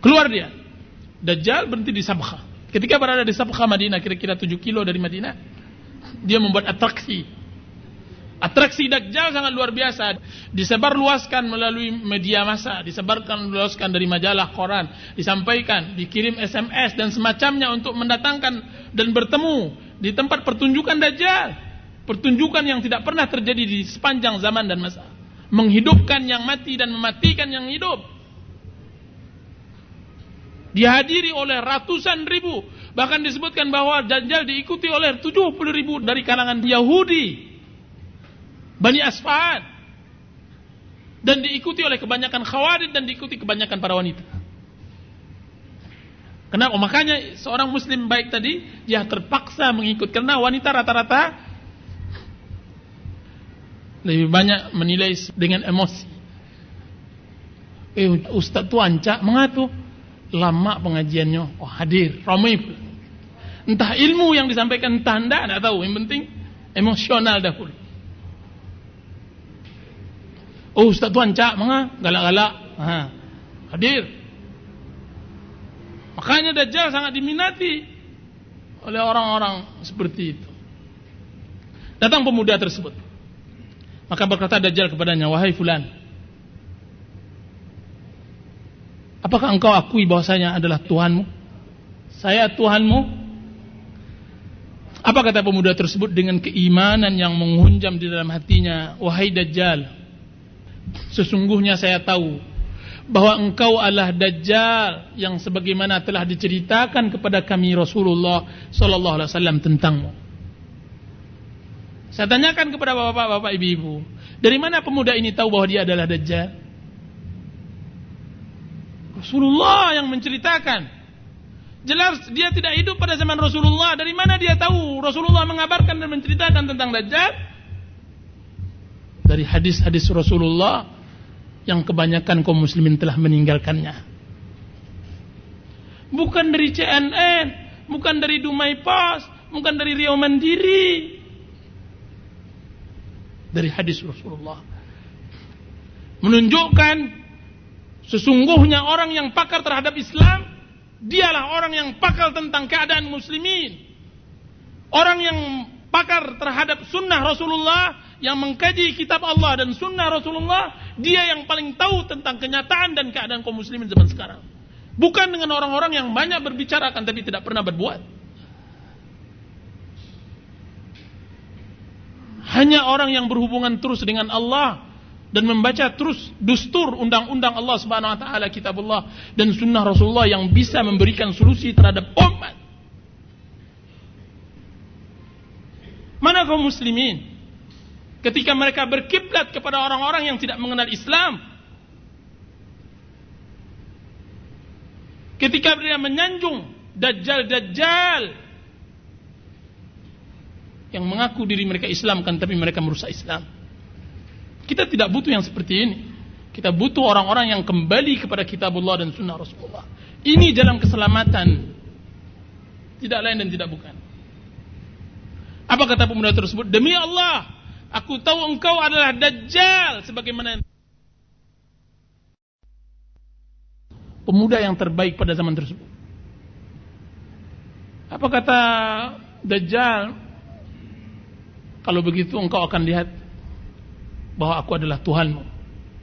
Keluar dia, Dajjal berhenti di Sabkhah. Ketika berada di Sabkhah Madinah, kira-kira 7 kilo dari Madinah, dia membuat atraksi. Atraksi Dajjal sangat luar biasa. Disebarluaskan melalui media massa, disebarluaskan dari majalah, koran, disampaikan, dikirim SMS dan semacamnya untuk mendatangkan dan bertemu di tempat pertunjukan Dajjal. Pertunjukan yang tidak pernah terjadi di sepanjang zaman dan masa. Menghidupkan yang mati dan mematikan yang hidup. Dihadiri oleh ratusan ribu. Bahkan disebutkan bahwa Dajjal diikuti oleh 70 ribu dari kalangan Yahudi, Bani Asfad, dan diikuti oleh kebanyakan Khawarij, dan diikuti kebanyakan para wanita. Kenapa? Makanya seorang muslim baik tadi dia terpaksa mengikut, karena wanita rata-rata lebih banyak menilai dengan emosi. Ustaz tu ancak mengatu lama pengajiannya, hadir ramai. Entah ilmu yang disampaikan, entah anda tidak tahu. Yang penting emosional dahulu. Ustaz tu ancak galak-galak, hadir. Makanya Dajjal sangat diminati oleh orang-orang seperti itu. Datang pemuda tersebut, maka berkata Dajjal kepadanya, wahai fulan, apakah engkau akui bahwasanya adalah Tuhanmu? Saya Tuhanmu? Apa kata pemuda tersebut dengan keimanan yang menghunjam di dalam hatinya? Wahai Dajjal, sesungguhnya saya tahu bahwa engkau adalah Dajjal yang sebagaimana telah diceritakan kepada kami Rasulullah sallallahu alaihi wasallam tentangmu. Saya tanyakan kepada bapak-bapak, ibu-ibu, dari mana pemuda ini tahu bahwa dia adalah Dajjal? Rasulullah yang menceritakan. Jelas dia tidak hidup pada zaman Rasulullah. Dari mana dia tahu Rasulullah mengabarkan dan menceritakan tentang Dajjal? Dari hadis-hadis Rasulullah yang kebanyakan kaum muslimin telah meninggalkannya. Bukan dari CNN, bukan dari Dumai Post, bukan dari Riau Mandiri. Dari hadis Rasulullah. Menunjukkan sesungguhnya orang yang pakar terhadap Islam, dialah orang yang pakar tentang keadaan muslimin. Orang yang pakar terhadap sunnah Rasulullah, yang mengkaji kitab Allah dan sunnah Rasulullah, dia yang paling tahu tentang kenyataan dan keadaan kaum muslimin zaman sekarang. Bukan dengan orang-orang yang banyak berbicara kan tapi tidak pernah berbuat. Hanya orang yang berhubungan terus dengan Allah dan membaca terus dustur undang-undang Allah Subhanahu wa taala, kitabullah dan sunnah Rasulullah yang bisa memberikan solusi terhadap umat. Mana kaum muslimin ketika mereka berkiblat kepada orang-orang yang tidak mengenal Islam? Ketika mereka menyanjung Dajjal yang mengaku diri mereka Islam kan tapi mereka merusak Islam. Kita tidak butuh yang seperti ini. Kita butuh orang-orang yang kembali kepada kitabullah dan sunnah Rasulullah. Ini jalan keselamatan, tidak lain dan tidak bukan. Apa kata pemuda tersebut? Demi Allah, aku tahu engkau adalah Dajjal, sebagaimana pemuda yang terbaik pada zaman tersebut. Apa kata Dajjal? Kalau begitu engkau akan lihat bahwa aku adalah Tuhanmu.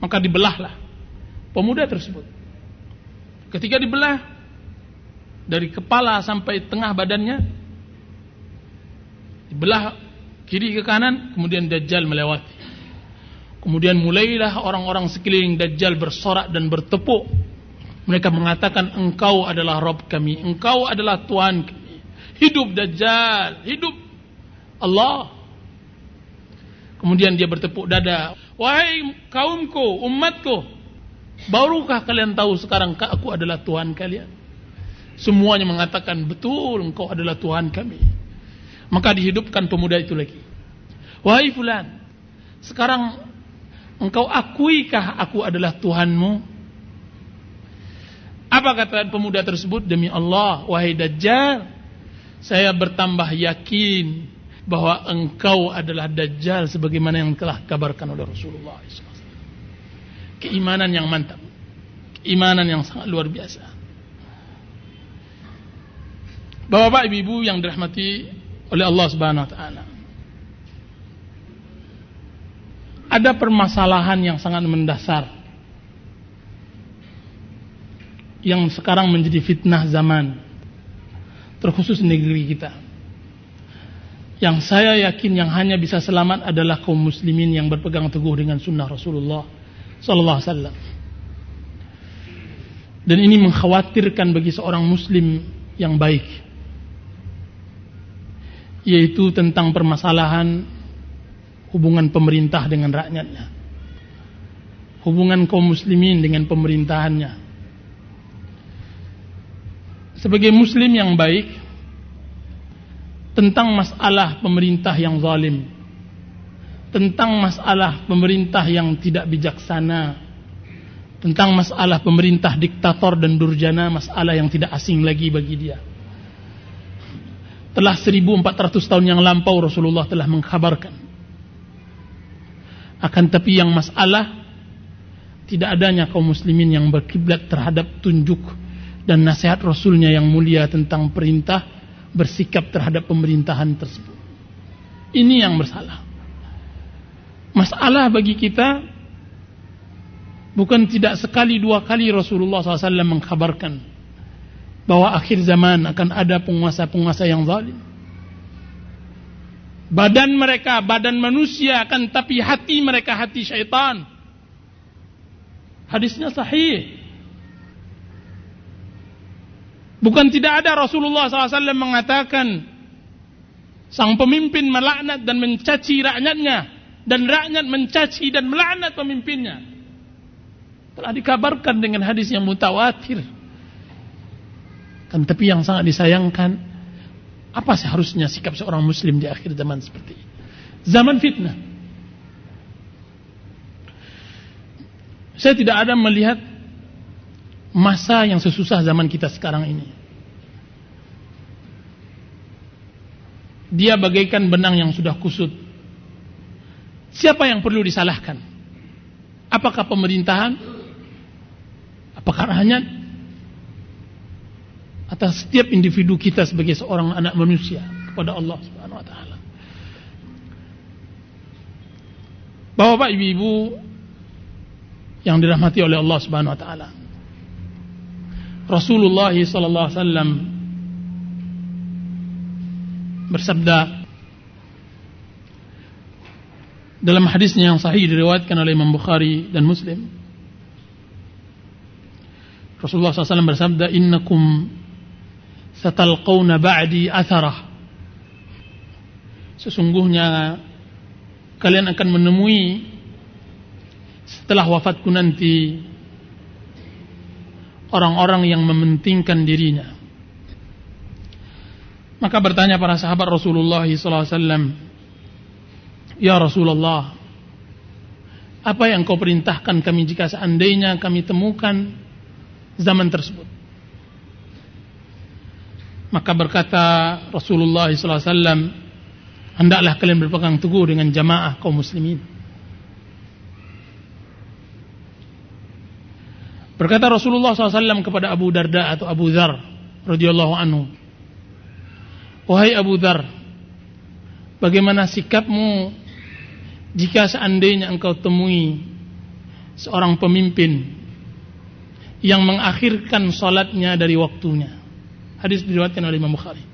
Maka dibelahlah pemuda tersebut. Ketika dibelah dari kepala sampai tengah badannya, dibelah kiri ke kanan, kemudian Dajjal melewati. Kemudian mulailah orang-orang sekeliling Dajjal bersorak dan bertepuk. Mereka mengatakan, engkau adalah Rabb kami, engkau adalah Tuhan kami. Hidup Dajjal, hidup Allah. Kemudian dia bertepuk dada, wahai kaumku, umatku, barukah kalian tahu sekarang aku adalah Tuhan kalian? Semuanya mengatakan, betul, engkau adalah Tuhan kami. Maka dihidupkan pemuda itu lagi. Wahai fulan, sekarang engkau akuikah aku adalah Tuhanmu? Apa kata pemuda tersebut? Demi Allah, wahai Dajjal, saya bertambah yakin bahwa engkau adalah Dajjal sebagaimana yang telah kabarkan oleh Rasulullah SAW. Keimanan yang mantap, keimanan yang sangat luar biasa. Bapak-bapak, ibu-ibu yang dirahmati oleh Allah Subhanahu wa taala, ada permasalahan yang sangat mendasar yang sekarang menjadi fitnah zaman, terkhusus negeri kita. Yang saya yakin yang hanya bisa selamat adalah kaum muslimin yang berpegang teguh dengan sunnah Rasulullah sallallahu alaihi wasallam. Dan ini mengkhawatirkan bagi seorang muslim yang baik, yaitu tentang permasalahan hubungan pemerintah dengan rakyatnya, hubungan kaum muslimin dengan pemerintahannya. Sebagai muslim yang baik, tentang masalah pemerintah yang zalim, tentang masalah pemerintah yang tidak bijaksana, tentang masalah pemerintah diktator dan durjana, masalah yang tidak asing lagi bagi dia. Telah 1400 tahun yang lampau Rasulullah telah mengkhabarkan. Akan tapi yang masalah tidak adanya kaum muslimin yang berkiblat terhadap tunjuk dan nasihat Rasulnya yang mulia tentang perintah bersikap terhadap pemerintahan tersebut. Ini yang bersalah. Masalah bagi kita bukan tidak sekali dua kali Rasulullah SAW mengkhabarkan bahwa akhir zaman akan ada penguasa-penguasa yang zalim. Badan mereka badan manusia, akan tapi hati mereka hati syaitan. Hadisnya sahih. Bukan tidak ada Rasulullah SAW mengatakan sang pemimpin melaknat dan mencaci rakyatnya, dan rakyat mencaci dan melaknat pemimpinnya. Telah dikabarkan dengan hadis yang mutawatir. Kan tapi yang sangat disayangkan, apa seharusnya sikap seorang muslim di akhir zaman seperti ini? Zaman fitnah. Saya tidak ada melihat masa yang sesusah zaman kita sekarang ini. Dia bagaikan benang yang sudah kusut. Siapa yang perlu disalahkan? Apakah pemerintahan? Apakah rakyat? Atau setiap individu kita sebagai seorang anak manusia kepada Allah Subhanahu wa taala? Bapak, ibu-ibu yang dirahmati oleh Allah Subhanahu wa taala, Rasulullah sallallahu alaihi wasallam bersabda dalam hadisnya yang sahih diriwayatkan oleh Imam Bukhari dan Muslim. Rasulullah SAW bersabda, innakum satalqawna ba'di atharah. Sesungguhnya kalian akan menemui setelah wafatku nanti orang-orang yang mementingkan dirinya. Maka bertanya para sahabat Rasulullah SAW, ya Rasulullah, apa yang kau perintahkan kami jika seandainya kami temukan zaman tersebut? Maka berkata Rasulullah SAW, hendaklah kalian berpegang teguh dengan jamaah kaum muslimin. Berkata Rasulullah SAW kepada Abu Darda atau Abu Dzar radhiyallahu anhu, wahai Abu Dzar, bagaimana sikapmu jika seandainya engkau temui seorang pemimpin yang mengakhirkan salatnya dari waktunya? Hadis diriwayatkan oleh Imam Bukhari.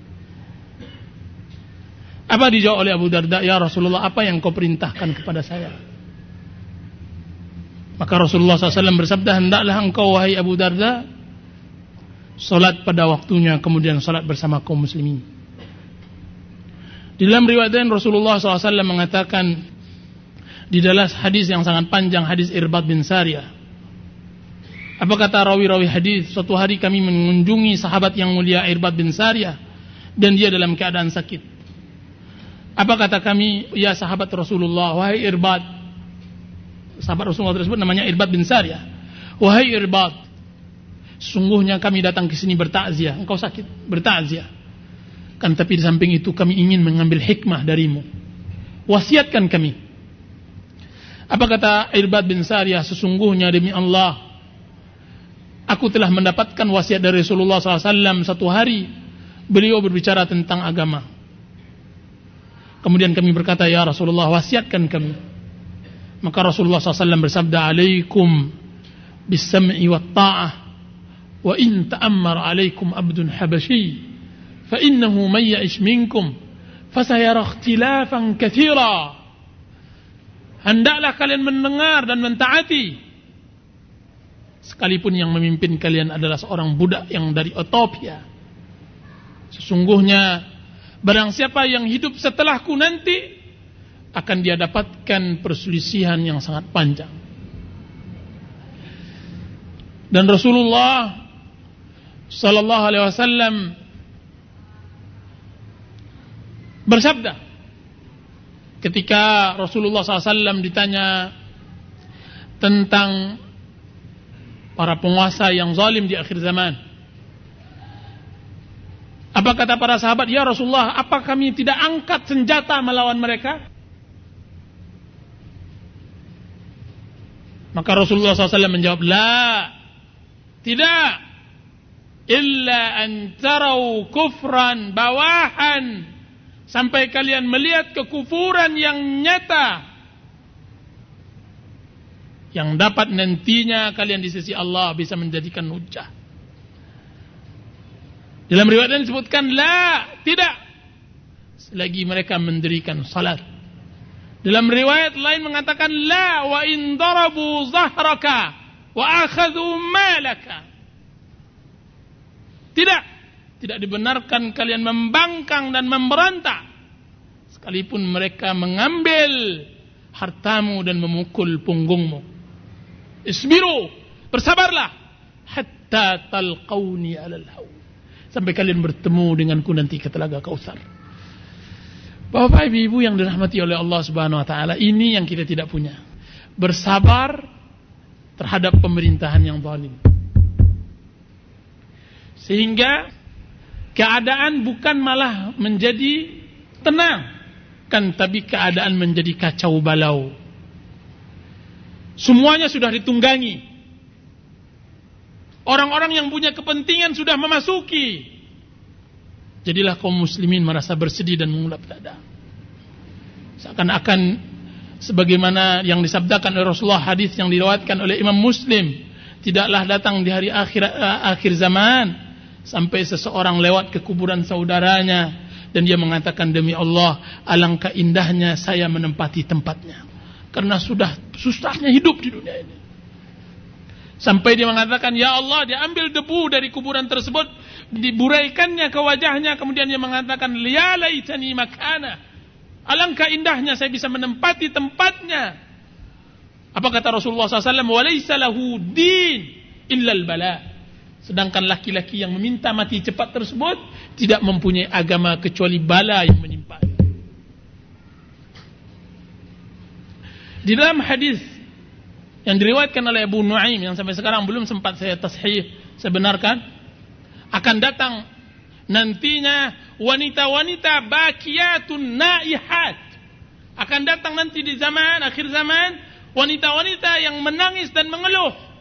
Apa dijawab oleh Abu Darda? Ya Rasulullah, apa yang kau perintahkan kepada saya? Maka Rasulullah SAW bersabda, hendaklah engkau wahai Abu Darda salat pada waktunya, kemudian salat bersama kaum muslimin. Di dalam riwayat lain Rasulullah SAW mengatakan di dalam hadis yang sangat panjang, hadis Irbad bin Sariyah, Apa kata rawi-rawi hadis? Suatu hari kami mengunjungi sahabat yang mulia Irbad bin Sariyah dan dia dalam keadaan sakit. Apa kata kami? Ya sahabat Rasulullah, wahai Irbad. Sahabat Rasulullah tersebut namanya Irbad bin Sariyah. Wahai Irbad, sungguhnya kami datang ke sini bertakziah. Engkau sakit, bertakziah. Kan tapi di samping itu kami ingin mengambil hikmah darimu. Wasiatkan kami. Apa kata Irbad bin Sariyah? Sesungguhnya demi Allah, aku telah mendapatkan wasiat dari Rasulullah SAW. Satu hari beliau berbicara tentang agama. Kemudian kami berkata, ya Rasulullah, wasiatkan kami. Maka Rasulullah SAW bersabda, alaikum bis-sam'i wa ta'ah, wa in ta'ammar alaikum abdun habasyi, fa innahu man ya'ish minkum fasayara ikhtilafan katsira. Hendaklah kalian mendengar dan mentaati, sekalipun yang memimpin kalian adalah seorang budak yang dari Ethiopia. Sesungguhnya barang siapa yang hidup setelahku nanti akan dia dapatkan perselisihan yang sangat panjang. Dan Rasulullah sallallahu alaihi wasallam bersabda ketika Rasulullah SAW ditanya tentang para penguasa yang zalim di akhir zaman. Apa kata para sahabat? Ya Rasulullah, apa kami tidak angkat senjata melawan mereka? Maka Rasulullah SAW menjawab, la, tidak, illa an tarau kufran bawahan, sampai kalian melihat kekufuran yang nyata, yang dapat nantinya kalian di sisi Allah bisa menjadikan hujjah. Dalam riwayat lain disebutkan, la, tidak, selagi mereka mendirikan salat. Dalam riwayat lain mengatakan, la, wa in darabu zahraka wa akhadhu malaka. Tidak dibenarkan kalian membangkang dan memberontak, sekalipun mereka mengambil hartamu dan memukul punggungmu. Isbiru, bersabarlah, hatta talqauni alal haud, sampai kalian bertemu denganku nanti ke telaga Kautsar. Bapak ibu yang dirahmati oleh Allah Subhanahu wa taala, ini yang kita tidak punya. Bersabar terhadap pemerintahan yang zalim. Sehingga keadaan bukan malah menjadi tenang, kan, tapi keadaan menjadi kacau balau. Semuanya sudah ditunggangi. Orang-orang yang punya kepentingan sudah memasuki. Jadilah kaum muslimin merasa bersedih dan mengulap dada. Seakan-akan sebagaimana yang disabdakan oleh Rasulullah, hadis yang diriwayatkan oleh Imam Muslim, tidaklah datang di hari akhir zaman sampai seseorang lewat ke kuburan saudaranya dan dia mengatakan, demi Allah, alangkah indahnya saya menempati tempatnya, karena sudah susahnya hidup di dunia ini. Sampai dia mengatakan, ya Allah, dia ambil debu dari kuburan tersebut, diburaikannya ke wajahnya, kemudian dia mengatakan, ya laitani makana, alangkah indahnya saya bisa menempati tempatnya. Apa kata Rasulullah SAW? Walaysa lahu din illal bala. Sedangkan laki-laki yang meminta mati cepat tersebut tidak mempunyai agama kecuali bala yang menimpa. Di dalam hadis yang diriwayatkan oleh Abu Nuaim yang sampai sekarang belum sempat saya tashih, saya benarkan, akan datang nantinya wanita-wanita bakiyatun naihat. Akan datang nanti di zaman akhir zaman wanita-wanita yang menangis dan mengeluh.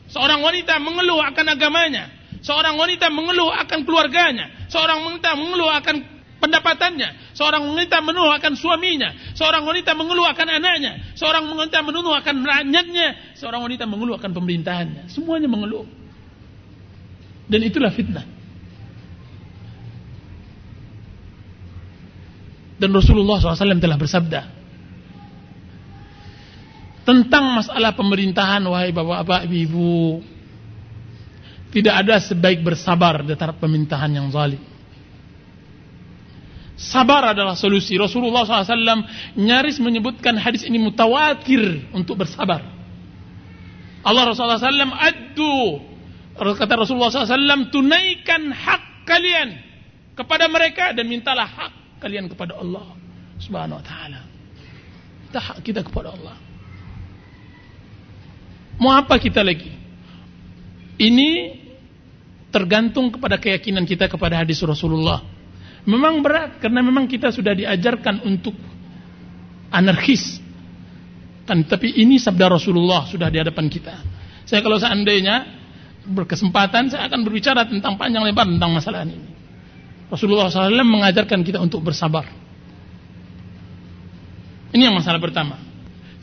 Seorang wanita mengeluh akan agamanya, seorang wanita mengeluh akan keluarganya, seorang wanita mengeluh akan pendapatannya, seorang wanita mengeluh akan suaminya, seorang wanita mengeluh akan anaknya, seorang wanita mengeluh akan rakyatnya, seorang wanita mengeluh akan pemerintahannya. Semuanya mengeluh. Dan itulah fitnah. Dan Rasulullah SAW telah bersabda tentang masalah pemerintahan, wahai bapak-bapak, ibu-ibu, tidak ada sebaik bersabar di terhadap pemerintahan yang zalim. Sabar adalah solusi. Rasulullah SAW nyaris menyebutkan hadis ini mutawatir untuk bersabar. Allah Rasulullah SAW kata Rasulullah SAW, tunaikan hak kalian kepada mereka dan mintalah hak kalian kepada Allah Subhanahu wa taala. Minta hak kita kepada Allah. Mau apa kita lagi? Ini tergantung kepada keyakinan kita kepada hadis Rasulullah. Memang berat karena memang kita sudah diajarkan untuk anarkis. Tapi ini sabda Rasulullah sudah di hadapan kita. Saya kalau seandainya berkesempatan, saya akan berbicara tentang panjang lebar tentang masalah ini. Rasulullah SAW mengajarkan kita untuk bersabar. Ini yang masalah pertama.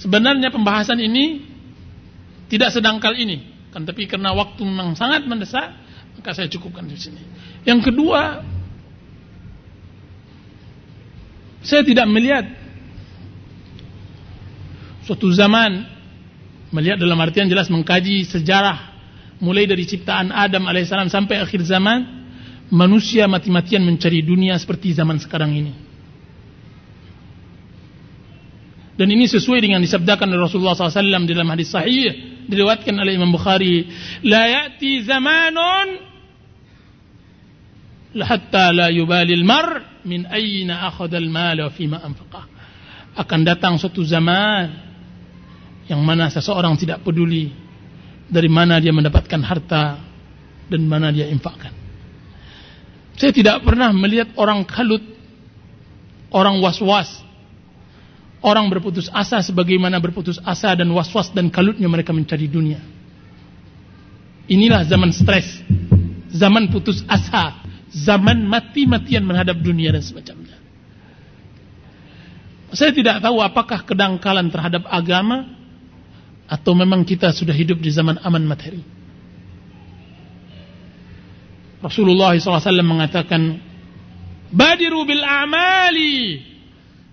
Sebenarnya pembahasan ini tidak sedangkal ini, tapi karena waktu memang sangat mendesak, maka saya cukupkan di sini. Yang kedua, saya tidak melihat suatu zaman, melihat dalam artian jelas mengkaji sejarah mulai dari ciptaan Adam alaihissalam sampai akhir zaman, manusia mati-matian mencari dunia seperti zaman sekarang ini. Dan ini sesuai dengan disabdakan oleh Rasulullah SAW dalam hadis sahih diriwayatkan oleh Imam Bukhari, la ya'ti zamanun hatta la yubali al-mar min ayna akhadha al-mal wa fima anfaqah. Akan datang suatu zaman yang mana seseorang tidak peduli dari mana dia mendapatkan harta dan mana dia infakkan. Saya tidak pernah melihat orang kalut, orang was-was, orang berputus asa sebagaimana berputus asa dan was-was dan kalutnya mereka mencari dunia. Inilah zaman stres, zaman putus asa, zaman mati-matian menghadap dunia dan semacamnya. Saya tidak tahu apakah kedangkalan terhadap agama atau memang kita sudah hidup di zaman aman materi. Rasulullah SAW mengatakan, badiru bil a'mali,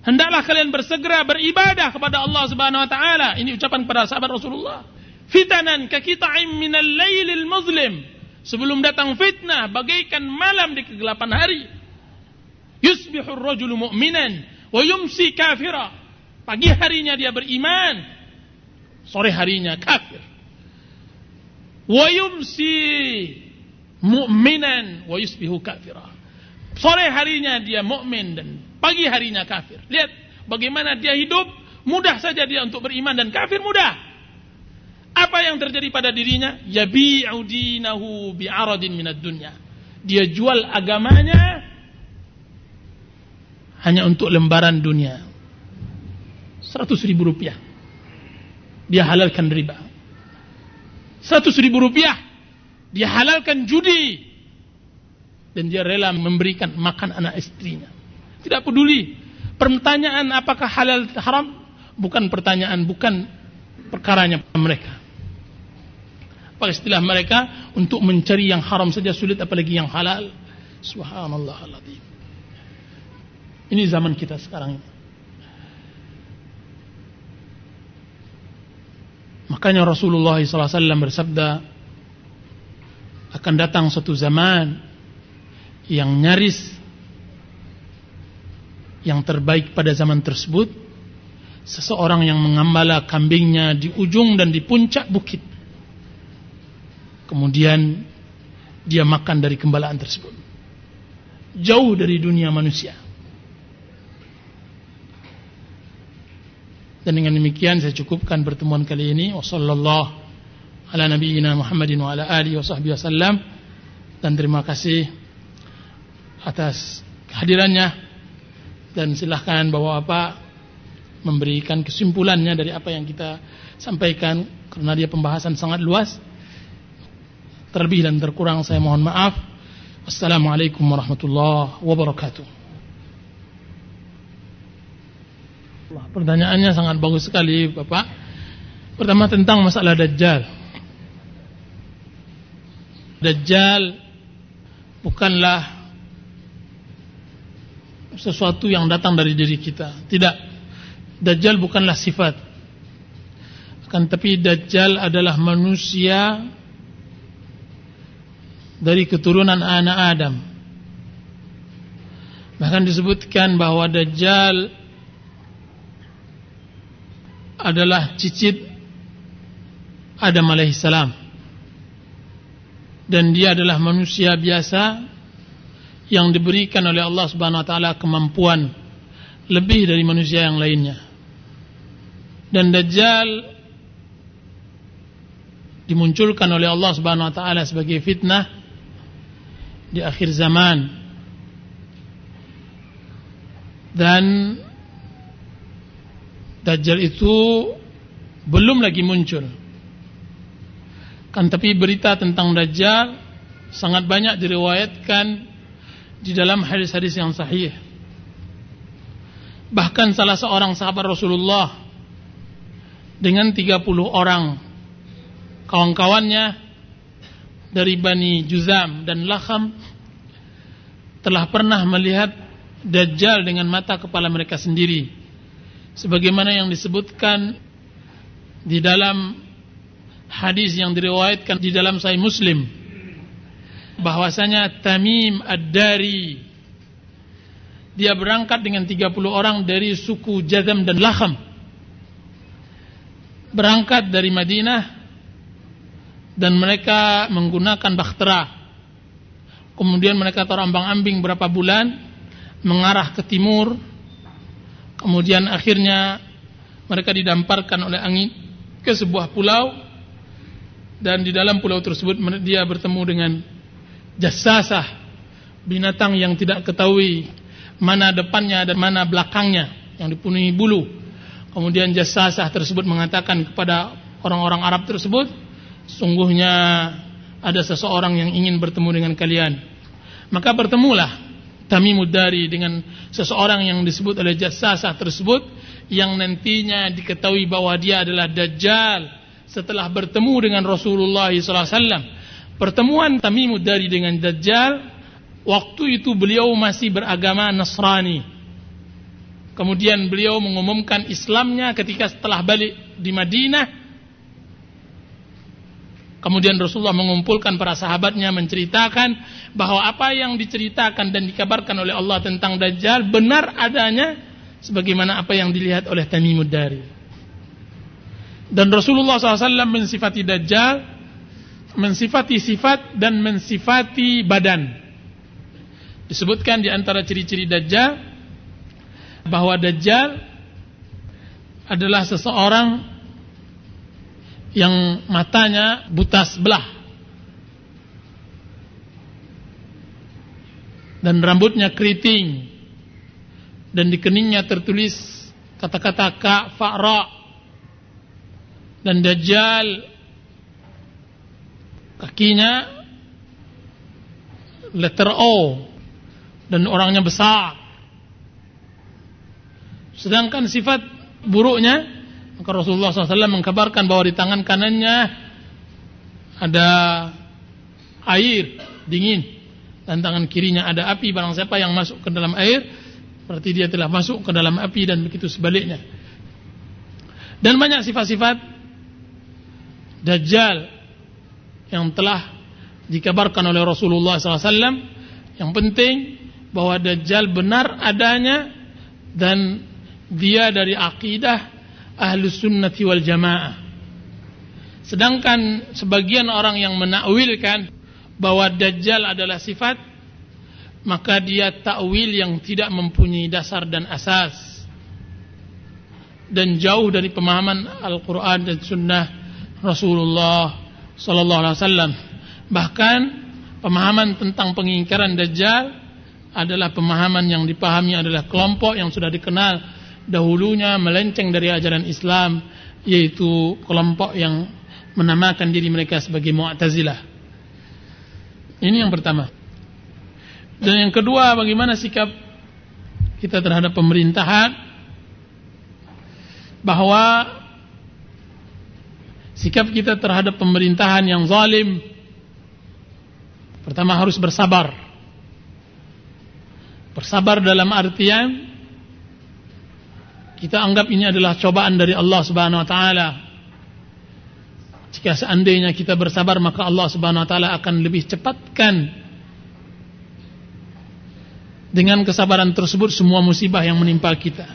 hendaklah kalian bersegera beribadah kepada Allah Subhanahu wa taala. Ini ucapan kepada sahabat Rasulullah. Fitanan ka qita'im minal lailil muzlim, sebelum datang fitnah bagaikan malam di kegelapan hari. Yusbihu ar-rajulu mu'minan wa yumsi kafira. Pagi harinya dia beriman, sore harinya kafir. Wa yumsi mu'minan wa yusbihu kafira. Sore harinya dia mukmin dan pagi harinya kafir. Lihat bagaimana dia hidup, mudah saja dia untuk beriman dan kafir mudah. Apa yang terjadi pada dirinya? Yabi'u dinahu bi'aradin minad dunya. Dia jual agamanya hanya untuk lembaran dunia. 100.000 rupiah. Dia halalkan riba. 100.000 rupiah dia halalkan judi, dan dia rela memberikan makan anak istrinya. Tidak peduli. Pertanyaan apakah halal haram bukan pertanyaan, bukan perkaranya mereka. Apa istilah mereka, untuk mencari yang haram saja sulit apalagi yang halal. Subhanallahal-azim. Ini zaman kita sekarang ini. Makanya Rasulullah SAW bersabda, akan datang suatu zaman yang nyaris yang terbaik pada zaman tersebut, seseorang yang mengembala kambingnya di ujung dan di puncak bukit, kemudian dia makan dari gembalaan tersebut, jauh dari dunia manusia. Dan dengan demikian saya cukupkan pertemuan kali ini. Wassallallahu ala nabiyyina Muhammadin wa ala alihi wa sahbihi wasallam. Dan terima kasih atas kehadirannya. Dan silahkan Bapak-Bapak memberikan kesimpulannya dari apa yang kita sampaikan, karena dia pembahasan sangat luas. Terlebih dan terkurang saya mohon maaf. Wassalamualaikum warahmatullahi wabarakatuh. Pertanyaannya sangat bagus sekali Bapak. Pertama tentang masalah Dajjal. Dajjal bukanlah sesuatu yang datang dari diri kita. Tidak. Dajjal bukanlah sifat. Akan tapi Dajjal adalah manusia dari keturunan anak Adam. Bahkan disebutkan bahwa Dajjal adalah cicit Adam alaihissalam, dan dia adalah manusia biasa yang diberikan oleh Allah Subhanahu wa taala kemampuan lebih dari manusia yang lainnya. Dan Dajjal dimunculkan oleh Allah Subhanahu wa taala sebagai fitnah di akhir zaman. Dan Dajjal itu belum lagi muncul. Kan tapi berita tentang Dajjal sangat banyak diriwayatkan di dalam hadis-hadis yang sahih. Bahkan salah seorang sahabat Rasulullah dengan 30 orang kawan-kawannya dari Bani Juzam dan Lakham telah pernah melihat Dajjal dengan mata kepala mereka sendiri, sebagaimana yang disebutkan di dalam hadis yang diriwayatkan di dalam Sahih Muslim, bahwasanya Tamim Ad-Dari dia berangkat dengan 30 orang dari suku Jazam dan Lakham, berangkat dari Madinah, dan mereka menggunakan bahtera. Kemudian mereka terombang-ambing berapa bulan mengarah ke timur. Kemudian akhirnya mereka didamparkan oleh angin ke sebuah pulau, dan di dalam pulau tersebut dia bertemu dengan jassasah, binatang yang tidak ketahui mana depannya dan mana belakangnya, yang dipenuhi bulu. Kemudian jassasah tersebut mengatakan kepada orang-orang Arab tersebut, sungguhnya ada seseorang yang ingin bertemu dengan kalian. Maka bertemulah Tamimud Dari dengan seseorang yang disebut oleh jassasah tersebut, yang nantinya diketahui bahwa dia adalah Dajjal setelah bertemu dengan Rasulullah SAW. Pertemuan Tamimud Dari dengan Dajjal, waktu itu beliau masih beragama Nasrani. Kemudian beliau mengumumkan Islamnya ketika setelah balik di Madinah. Kemudian Rasulullah mengumpulkan para sahabatnya, menceritakan bahwa apa yang diceritakan dan dikabarkan oleh Allah tentang Dajjal benar adanya sebagaimana apa yang dilihat oleh Tamimud Dari. Dan Rasulullah SAW mensifati Dajjal, mensifati sifat dan mensifati badan. Disebutkan di antara ciri-ciri Dajjal bahwa Dajjal adalah seseorang yang matanya buta sebelah dan rambutnya keriting, dan di keningnya tertulis kata-kata ka fa ra. Dan Dajjal kakinya letter O, dan orangnya besar. Sedangkan sifat buruknya, maka Rasulullah SAW mengkabarkan bahwa di tangan kanannya ada air dingin, dan tangan kirinya ada api. Barang siapa yang masuk ke dalam air, berarti dia telah masuk ke dalam api, dan begitu sebaliknya. Dan banyak sifat-sifat Dajjal yang telah dikabarkan oleh Rasulullah SAW. Yang penting bahwa Dajjal benar adanya, dan dia dari akidah Ahlus Sunnati wal Jamaah. Sedangkan sebagian orang yang menakwilkan bahwa Dajjal adalah sifat, maka dia takwil yang tidak mempunyai dasar dan asas, dan jauh dari pemahaman Al-Quran dan Sunnah Rasulullah Sallallahu Alaihi Wasallam. Bahkan pemahaman tentang pengingkaran Dajjal adalah pemahaman yang dipahami adalah kelompok yang sudah dikenal dahulunya melenceng dari ajaran Islam, yaitu kelompok yang menamakan diri mereka sebagai Mu'tazilah. Ini yang pertama. Dan yang kedua, bagaimana sikap kita terhadap pemerintahan, bahwa sikap kita terhadap pemerintahan yang zalim, pertama harus bersabar. Bersabar dalam artian kita anggap ini adalah cobaan dari Allah Subhanahu wa taala. Jika seandainya kita bersabar, maka Allah Subhanahu wa taala akan lebih cepatkan dengan kesabaran tersebut semua musibah yang menimpa kita.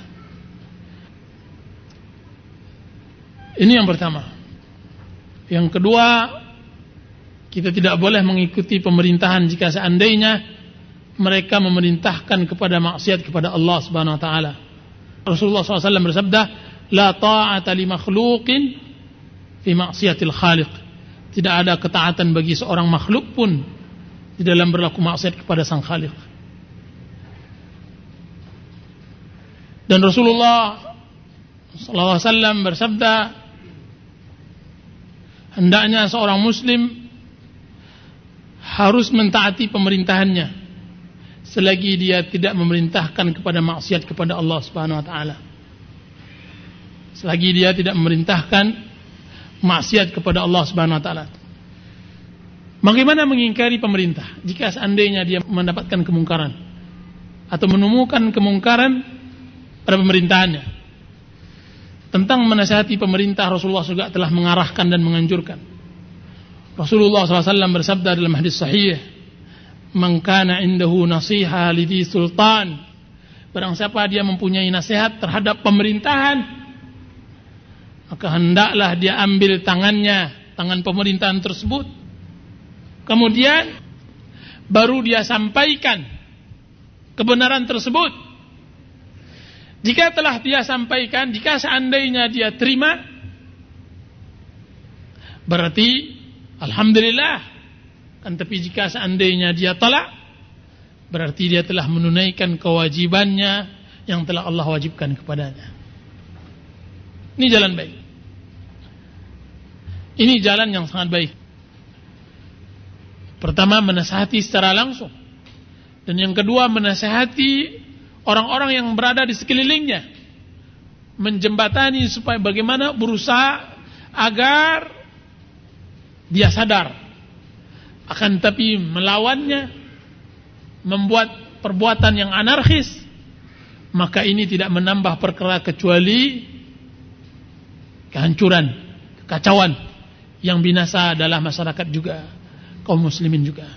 Ini yang pertama. Yang kedua, kita tidak boleh mengikuti pemerintahan jika seandainya mereka memerintahkan kepada maksiat kepada Allah Subhanahu wa taala. Rasulullah SAW bersabda, "La ta'ata li makhluqin fi maksiatil khaliq." Tidak ada ketaatan bagi seorang makhluk pun di dalam berlaku maksiat kepada Sang Khaliq. Dan Rasulullah SAW bersabda, hendaknya seorang muslim harus mentaati pemerintahannya selagi dia tidak memerintahkan kepada maksiat kepada Allah Subhanahu wa taala. Selagi dia tidak memerintahkan maksiat kepada Allah Subhanahu wa taala. Bagaimana mengingkari pemerintah jika seandainya dia mendapatkan kemungkaran atau menemukan kemungkaran pada pemerintahannya? Tentang menasihati pemerintah, Rasulullah juga telah mengarahkan dan menganjurkan. Rasulullah SAW bersabda dalam hadis sahih, "Man kana indahu nasiha lidhi sultan." Barang siapa dia mempunyai nasihat terhadap pemerintahan, maka hendaklah dia ambil tangannya, tangan pemerintahan tersebut. Kemudian baru dia sampaikan kebenaran tersebut. Jika telah dia sampaikan, jika seandainya dia terima, berarti alhamdulillah. Kan, tapi jika seandainya dia tolak, berarti dia telah menunaikan kewajibannya yang telah Allah wajibkan kepadanya. Ini jalan baik. Ini jalan yang sangat baik. Pertama, menasihati secara langsung. Dan yang kedua, menasihati orang-orang yang berada di sekelilingnya, menjembatani supaya bagaimana berusaha agar dia sadar, akan tapi melawannya, membuat perbuatan yang anarkis, maka ini tidak menambah perkara kecuali kehancuran, kekacauan yang binasa dalam masyarakat juga, kaum muslimin juga.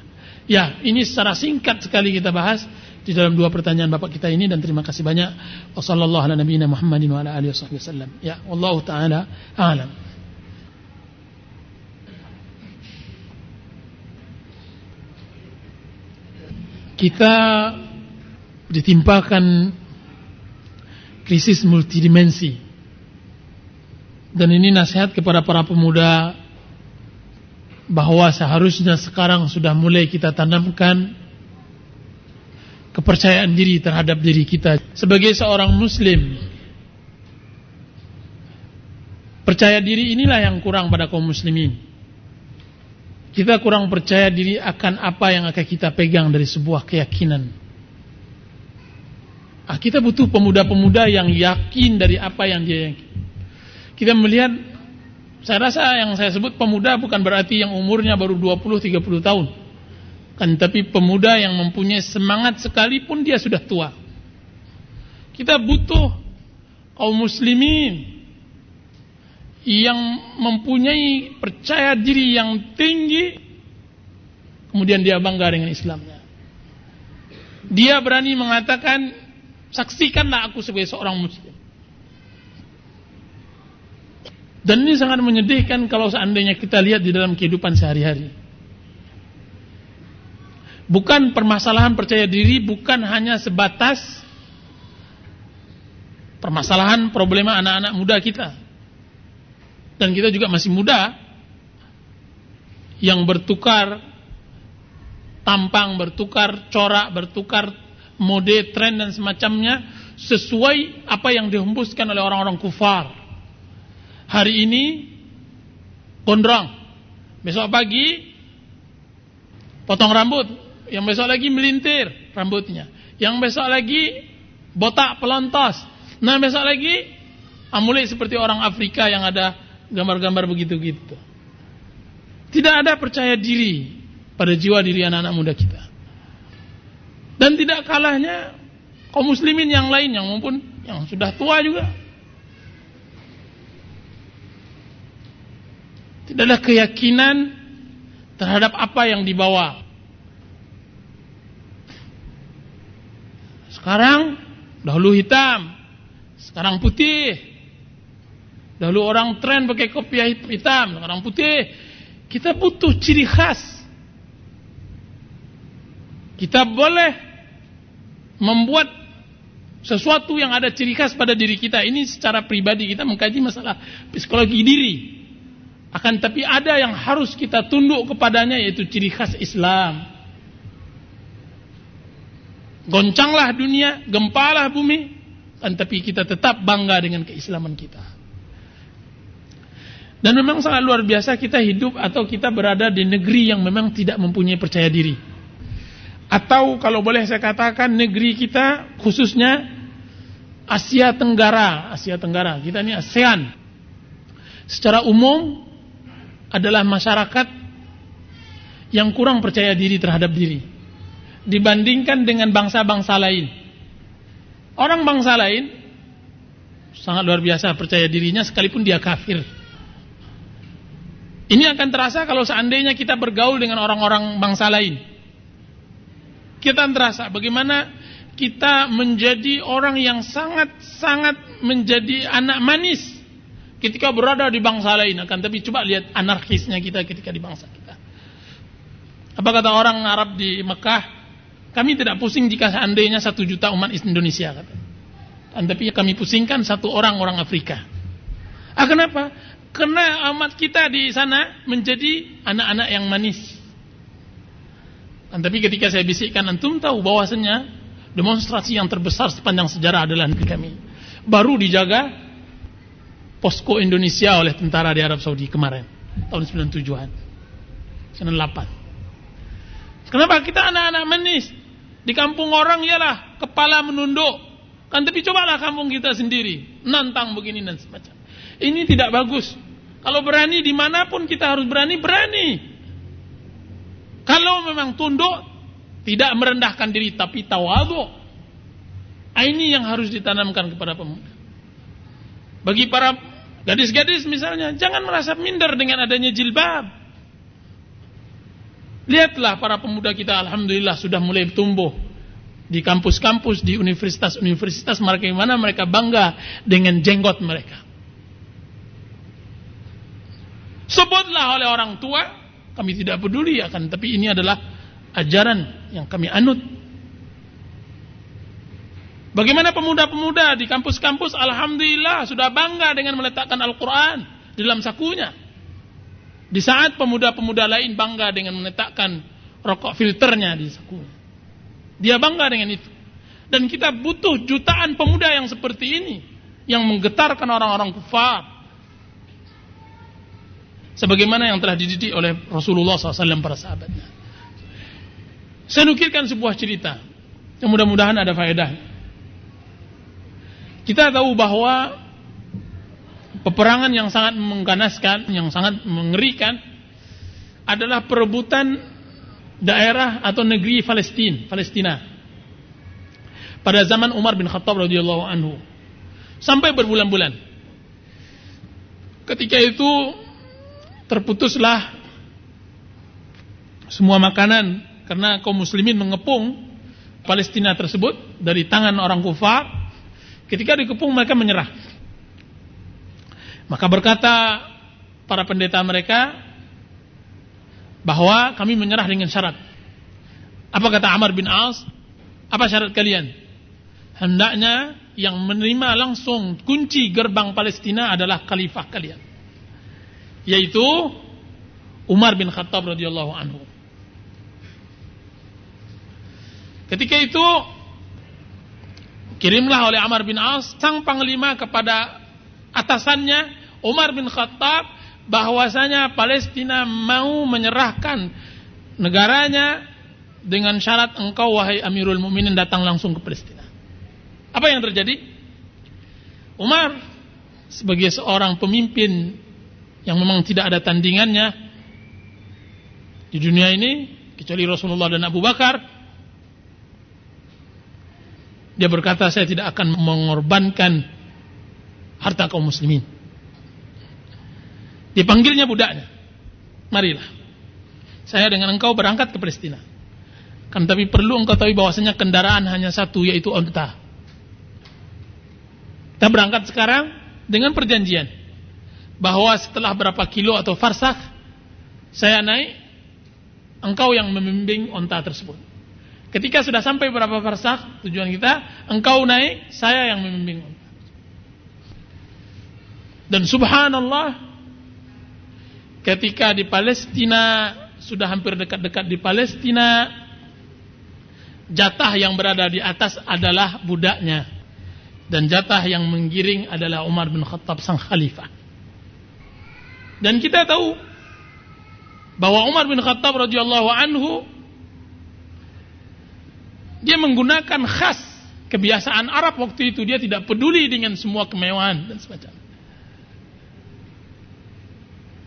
Ya, ini secara singkat sekali kita bahas di dalam dua pertanyaan Bapak kita ini, dan terima kasih banyak. Wassallallahu ala nabiyina Muhammadin wa ala alihi wasallam. Ya, wallahu taala a'lam. Kita ditimpakan krisis multidimensi, dan ini nasihat kepada para pemuda bahwa seharusnya sekarang sudah mulai kita tanamkan kepercayaan diri terhadap diri kita sebagai seorang muslim. Percaya diri inilah yang kurang pada kaum muslimin. Kita kurang percaya diri akan apa yang akan kita pegang dari sebuah keyakinan. Kita butuh pemuda-pemuda yang yakin dari apa yang dia yakin. Kita melihat, saya rasa yang saya sebut pemuda bukan berarti yang umurnya baru 20-30 tahun. Kan, tapi pemuda yang mempunyai semangat sekalipun dia sudah tua. Kita butuh kaum muslimin yang mempunyai percaya diri yang tinggi, kemudian dia bangga dengan Islamnya. Dia berani mengatakan, saksikanlah aku sebagai seorang muslim. Dan ini sangat menyedihkan kalau seandainya kita lihat di dalam kehidupan sehari-hari. Bukan permasalahan percaya diri, bukan hanya sebatas permasalahan problema anak-anak muda kita. Dan kita juga masih muda, yang bertukar tampang, bertukar corak, bertukar mode, tren dan semacamnya sesuai apa yang dihembuskan oleh orang-orang kufar. Hari ini gondrong, besok pagi potong rambut, yang besok lagi melintir rambutnya, yang besok lagi botak pelontos, nah besok lagi mulai seperti orang Afrika yang ada gambar-gambar begitu-gitu. Tidak ada percaya diri pada jiwa diri anak-anak muda kita. Dan tidak kalahnya kaum muslimin yang lain, yang maupun yang sudah tua juga. Tidak ada keyakinan terhadap apa yang dibawa. Sekarang dahulu hitam, sekarang putih. Dahulu orang tren pakai kopiah hitam, orang putih. Kita butuh ciri khas. Kita boleh membuat sesuatu yang ada ciri khas pada diri kita. Ini secara pribadi kita mengkaji masalah psikologi diri. Akan tapi ada yang harus kita tunduk kepadanya, yaitu ciri khas Islam. Goncanglah dunia, gempalah bumi, kan tapi kita tetap bangga dengan keislaman kita. Dan memang sangat luar biasa kita hidup atau kita berada di negeri yang memang tidak mempunyai percaya diri. Atau kalau boleh saya katakan negeri kita khususnya Asia Tenggara, kita ini ASEAN. Secara umum adalah masyarakat yang kurang percaya diri terhadap diri dibandingkan dengan bangsa-bangsa lain. Orang bangsa lain sangat luar biasa percaya dirinya sekalipun dia kafir. Ini akan terasa kalau seandainya kita bergaul dengan orang-orang bangsa lain. Kita terasa bagaimana kita menjadi orang yang sangat-sangat menjadi anak manis ketika berada di bangsa lain. Akan tapi coba lihat anarkisnya kita ketika di bangsa kita. Apa kata orang Arab di Mekah? Kami tidak pusing jika seandainya 1 juta umat Indonesia, kata. Tapi kami pusingkan 1 orang Afrika. Kenapa? Karena umat kita di sana menjadi anak-anak yang manis. Tapi ketika saya bisikkan, antum tahu bahwasanya demonstrasi yang terbesar sepanjang sejarah adalah negeri kami. Baru dijaga posko Indonesia oleh tentara di Arab Saudi kemarin, tahun 97-an, 98. Kenapa? Kita anak-anak manis. Di kampung orang ialah kepala menunduk. Kan tapi cobalah kampung kita sendiri, nantang begini dan semacam. Ini tidak bagus. Kalau berani dimanapun kita harus berani. Kalau memang tunduk, tidak merendahkan diri tapi tawadhu. Ini yang harus ditanamkan kepada pemuda. Bagi para gadis-gadis misalnya, jangan merasa minder dengan adanya jilbab. Lihatlah para pemuda kita, alhamdulillah sudah mulai tumbuh di kampus-kampus, di universitas-universitas, bagaimana mereka bangga dengan jenggot mereka. Sebutlah oleh orang tua, kami tidak peduli akan, tapi ini adalah ajaran yang kami anut. Bagaimana pemuda-pemuda di kampus-kampus, alhamdulillah sudah bangga dengan meletakkan Al-Quran di dalam sakunya. Di saat pemuda-pemuda lain bangga dengan meletakkan rokok filternya di sakunya. Dia bangga dengan itu. Dan kita butuh jutaan pemuda yang seperti ini, yang menggetarkan orang-orang kufar. Sebagaimana yang telah dididik oleh Rasulullah SAW para sahabatnya. Saya nukilkan sebuah cerita yang mudah-mudahan ada faedah. Kita tahu bahwa peperangan yang sangat mengganaskan, yang sangat mengerikan adalah perebutan daerah atau negeri Palestina pada zaman Umar bin Khattab radhiyallahu anhu sampai berbulan-bulan. Ketika itu terputuslah semua makanan karena kaum muslimin mengepung Palestina tersebut dari tangan orang kufar. Ketika dikepung mereka menyerah. Maka berkata para pendeta mereka bahwa kami menyerah dengan syarat. Apa kata Amr bin As? Apa syarat kalian? Hendaknya yang menerima langsung kunci gerbang Palestina adalah khalifah kalian, yaitu Umar bin Khattab radhiyallahu anhu. Ketika itu kirimlah oleh Amr bin As sang panglima kepada atasannya Umar bin Khattab bahwasanya Palestina mau menyerahkan negaranya dengan syarat engkau wahai Amirul Mukminin datang langsung ke Palestina. Apa yang terjadi? Umar sebagai seorang pemimpin yang memang tidak ada tandingannya di dunia ini kecuali Rasulullah dan Abu Bakar, dia berkata, saya tidak akan mengorbankan harta kaum muslimin. Dipanggilnya budaknya, marilah saya dengan engkau berangkat ke Palestina. Kan tapi perlu engkau tahu bahwasanya kendaraan hanya satu, yaitu onta. Kita berangkat sekarang dengan perjanjian. bahwa setelah berapa kilo atau farsakh saya naik, engkau yang membimbing onta tersebut. Ketika sudah sampai berapa farsakh tujuan kita, engkau naik, saya yang membimbing onta. Dan subhanallah, ketika di Palestina, sudah hampir dekat-dekat di Palestina, jatah yang berada di atas adalah budaknya, dan jatah yang menggiring adalah Umar bin Khattab sang khalifah. Dan kita tahu bahwa Umar bin Khattab radhiyallahu anhu, dia menggunakan khas kebiasaan Arab waktu itu. Dia tidak peduli dengan semua kemewahan dan semacamnya.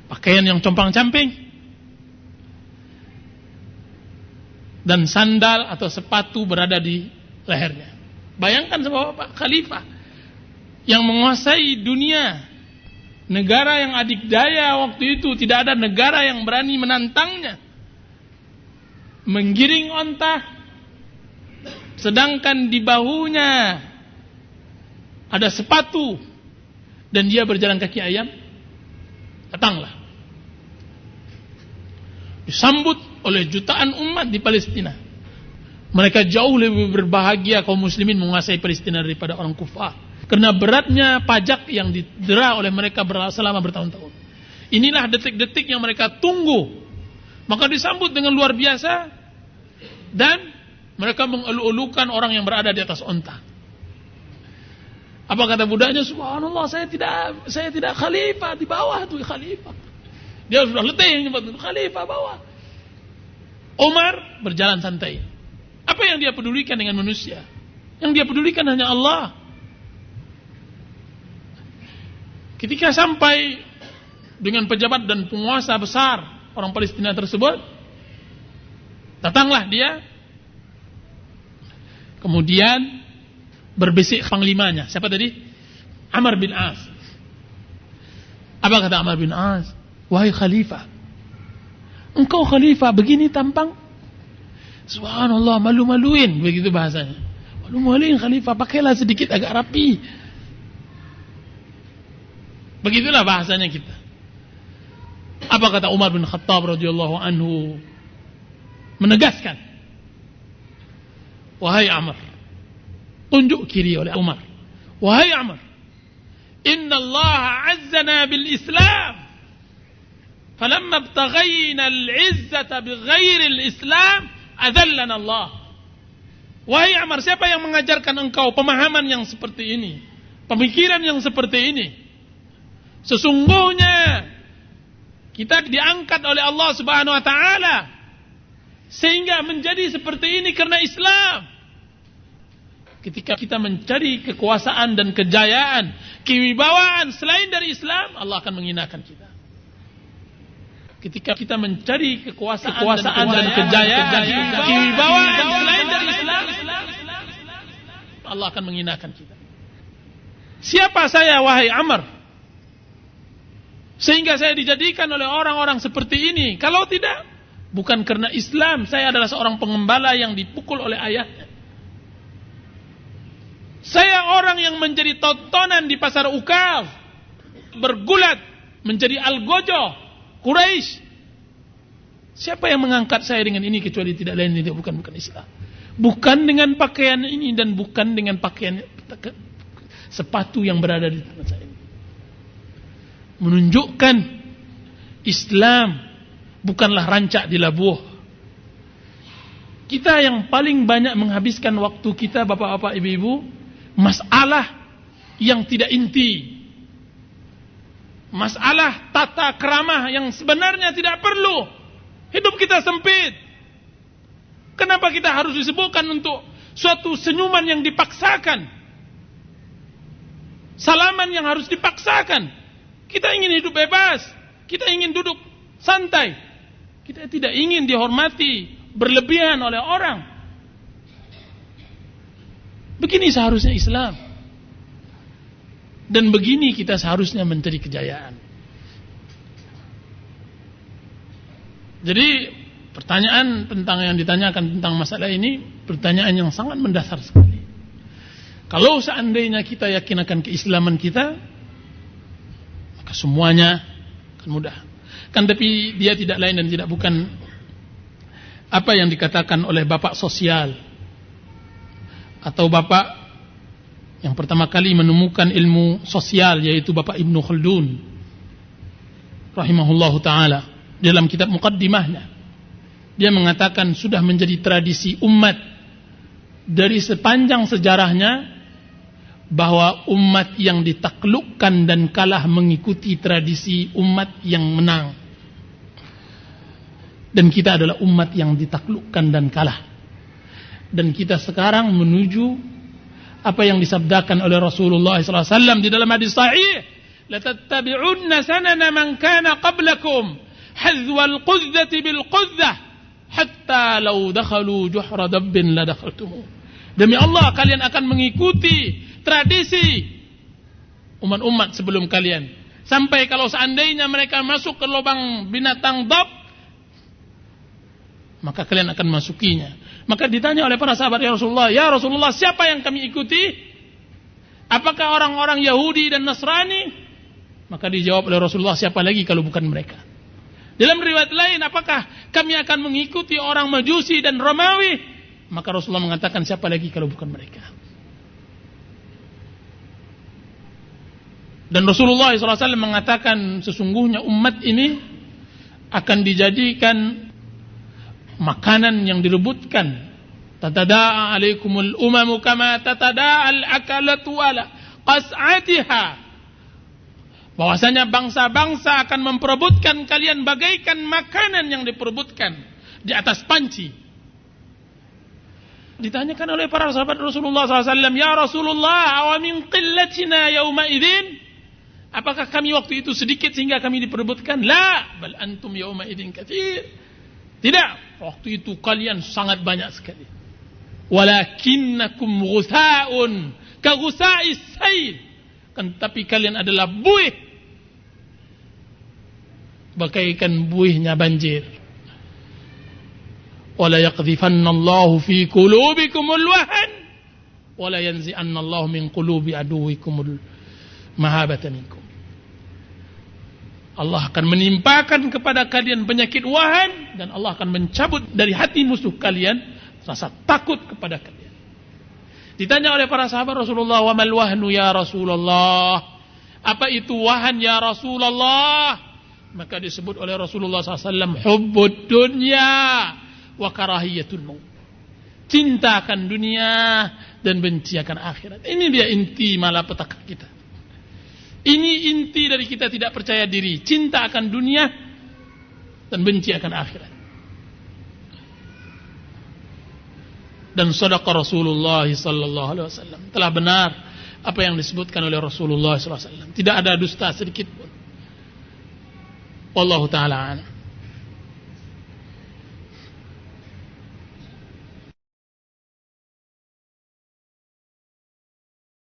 Pakaian yang compang-camping dan sandal atau sepatu berada di lehernya. Bayangkan sama Bapak, khalifah yang menguasai dunia, negara yang adikdaya waktu itu, tidak ada negara yang berani menantangnya, menggiring onta, sedangkan di bahunya ada sepatu dan dia berjalan kaki ayam. Datanglah, disambut oleh jutaan umat di Palestina. Mereka jauh lebih berbahagia kaum muslimin menguasai Palestina daripada orang kufar, karena beratnya pajak yang didera oleh mereka selama bertahun-tahun. Inilah detik-detik yang mereka tunggu. Maka disambut dengan luar biasa, dan mereka mengelu-elukan orang yang berada di atas onta. Apa kata budaknya? Subhanallah, saya tidak khalifah, di bawah tuh khalifah. Dia sudah letih, khalifah bawah. Umar berjalan santai. Apa yang dia pedulikan dengan manusia? Yang dia pedulikan hanya Allah. Ketika sampai dengan pejabat dan penguasa besar orang Palestina tersebut, datanglah dia. Kemudian berbisik panglimanya. Siapa tadi? Amr bin As. Apa kata Amr bin As? Wahai khalifah, engkau khalifah begini tampang? Subhanallah, malu-maluin, begitu bahasanya. Malu-maluin khalifah, pakailah sedikit agak rapi. Begitulah bahasanya kita. Apa kata Umar bin Khattab radhiyallahu anhu? Menegaskan, wahai Amr, tunjuk kiri oleh Umar. Wahai Amr, inna Allah azzana bil Islam, falamma ibtaghayna al-izzata bighairi al-Islam adallana Allah. Wahai Amr, siapa yang mengajarkan engkau pemahaman yang seperti ini, pemikiran yang seperti ini? Sesungguhnya kita diangkat oleh Allah Subhanahu wa taala sehingga menjadi seperti ini karena Islam. Ketika kita mencari kekuasaan dan kejayaan, kewibawaan selain dari Islam, Allah akan menghinakan kita. Ketika kita mencari kekuasaan dan kejayaan, kewibawaan selain dari Islam, Allah akan menghinakan kita. Siapa saya, wahai Amr, sehingga saya dijadikan oleh orang-orang seperti ini? Kalau tidak, bukan karena Islam, saya adalah seorang pengembala yang dipukul oleh ayahnya. Saya orang yang menjadi tontonan di pasar Ukaz, bergulat menjadi algojo Quraisy. Siapa yang mengangkat saya dengan ini kecuali tidak lain bukan Islam. Bukan dengan pakaian ini dan bukan dengan pakaian sepatu yang berada di tangan saya ini. Menunjukkan Islam bukanlah rancak di labuh. Kita yang paling banyak menghabiskan waktu kita, bapak-bapak, ibu-ibu, masalah yang tidak inti, masalah tata keramah yang sebenarnya tidak perlu. Hidup kita sempit. Kenapa kita harus disebutkan untuk suatu senyuman yang dipaksakan, salaman yang harus dipaksakan? Kita ingin hidup bebas, kita ingin duduk santai, kita tidak ingin dihormati berlebihan oleh orang. Begini seharusnya Islam. Dan begini kita seharusnya mencari kejayaan. Jadi pertanyaan tentang yang ditanyakan tentang masalah ini, pertanyaan yang sangat mendasar sekali. Kalau seandainya kita yakin akan keislaman kita, maka semuanya akan mudah. Kan tapi dia tidak lain dan tidak bukan apa yang dikatakan oleh bapak sosial atau bapak yang pertama kali menemukan ilmu sosial, yaitu Bapak Ibnu Khaldun rahimahullahu ta'ala. Dalam kitab muqaddimahnya dia mengatakan sudah menjadi tradisi umat dari sepanjang sejarahnya bahwa umat yang ditaklukkan dan kalah mengikuti tradisi umat yang menang. Dan kita adalah umat yang ditaklukkan dan kalah. Dan kita sekarang menuju apa yang disabdakan oleh Rasulullah SAW di dalam hadis sahih, latattabi'unna sanana man kana qablakum hadwal qudzati bil qudzah hatta law dakhalu juhra dabbin la dakhaltumuh. Demi Allah, kalian akan mengikuti tradisi umat-umat sebelum kalian, sampai kalau seandainya mereka masuk ke lubang binatang dab, maka kalian akan masukinya. Maka ditanya oleh para sahabat, ya Rasulullah, siapa yang kami ikuti? Apakah orang-orang Yahudi dan Nasrani? Maka dijawab oleh Rasulullah, siapa lagi kalau bukan mereka? Dalam riwayat lain, apakah kami akan mengikuti orang Majusi dan Romawi? Maka Rasulullah mengatakan, siapa lagi kalau bukan mereka? Dan Rasulullah SAW mengatakan, sesungguhnya umat ini akan dijadikan makanan yang direbutkan. Tatada'a alaikumul umamu kama tatada'al akalatu ala qas'atiha. Bahwasanya bangsa-bangsa akan memperebutkan kalian bagaikan makanan yang diperebutkan di atas panci. Ditanyakan oleh para sahabat Rasulullah SAW, ya Rasulullah, awa min qillatina yawma idzin? Apakah kami waktu itu sedikit sehingga kami diperebutkan? La, bal antum yawma idzin katsir. Tidak, waktu itu kalian sangat banyak sekali. Walakinnakum ghutha'un ka ghutha'is sayl. Kan tapi kalian adalah buih, bagaikan buihnya banjir. Wala yaqdhifanna Allahu fi qulubikumul wahan wala yanzi'anna Allahu min qulubi aduwikumul mahabata minkum. Allah akan menimpakan kepada kalian penyakit wahan, dan Allah akan mencabut dari hati musuh kalian rasa takut kepada kalian. Ditanya oleh para sahabat Rasulullah, wa mal wahnu ya Rasulullah? Apa itu wahan ya Rasulullah? Maka disebut oleh Rasulullah SAW, hubbud dunya wa karahiyatul maut. Cinta akan dunia dan benci akan akhirat. Ini dia inti malapetaka kita. Ini inti dari kita tidak percaya diri, cinta akan dunia dan benci akan akhirat. Dan sadaqa Rasulullah sallallahu alaihi wasallam. Telah benar apa yang disebutkan oleh Rasulullah sallallahu alaihi wasallam. Tidak ada dusta sedikit pun. Wallahu taala a'lam.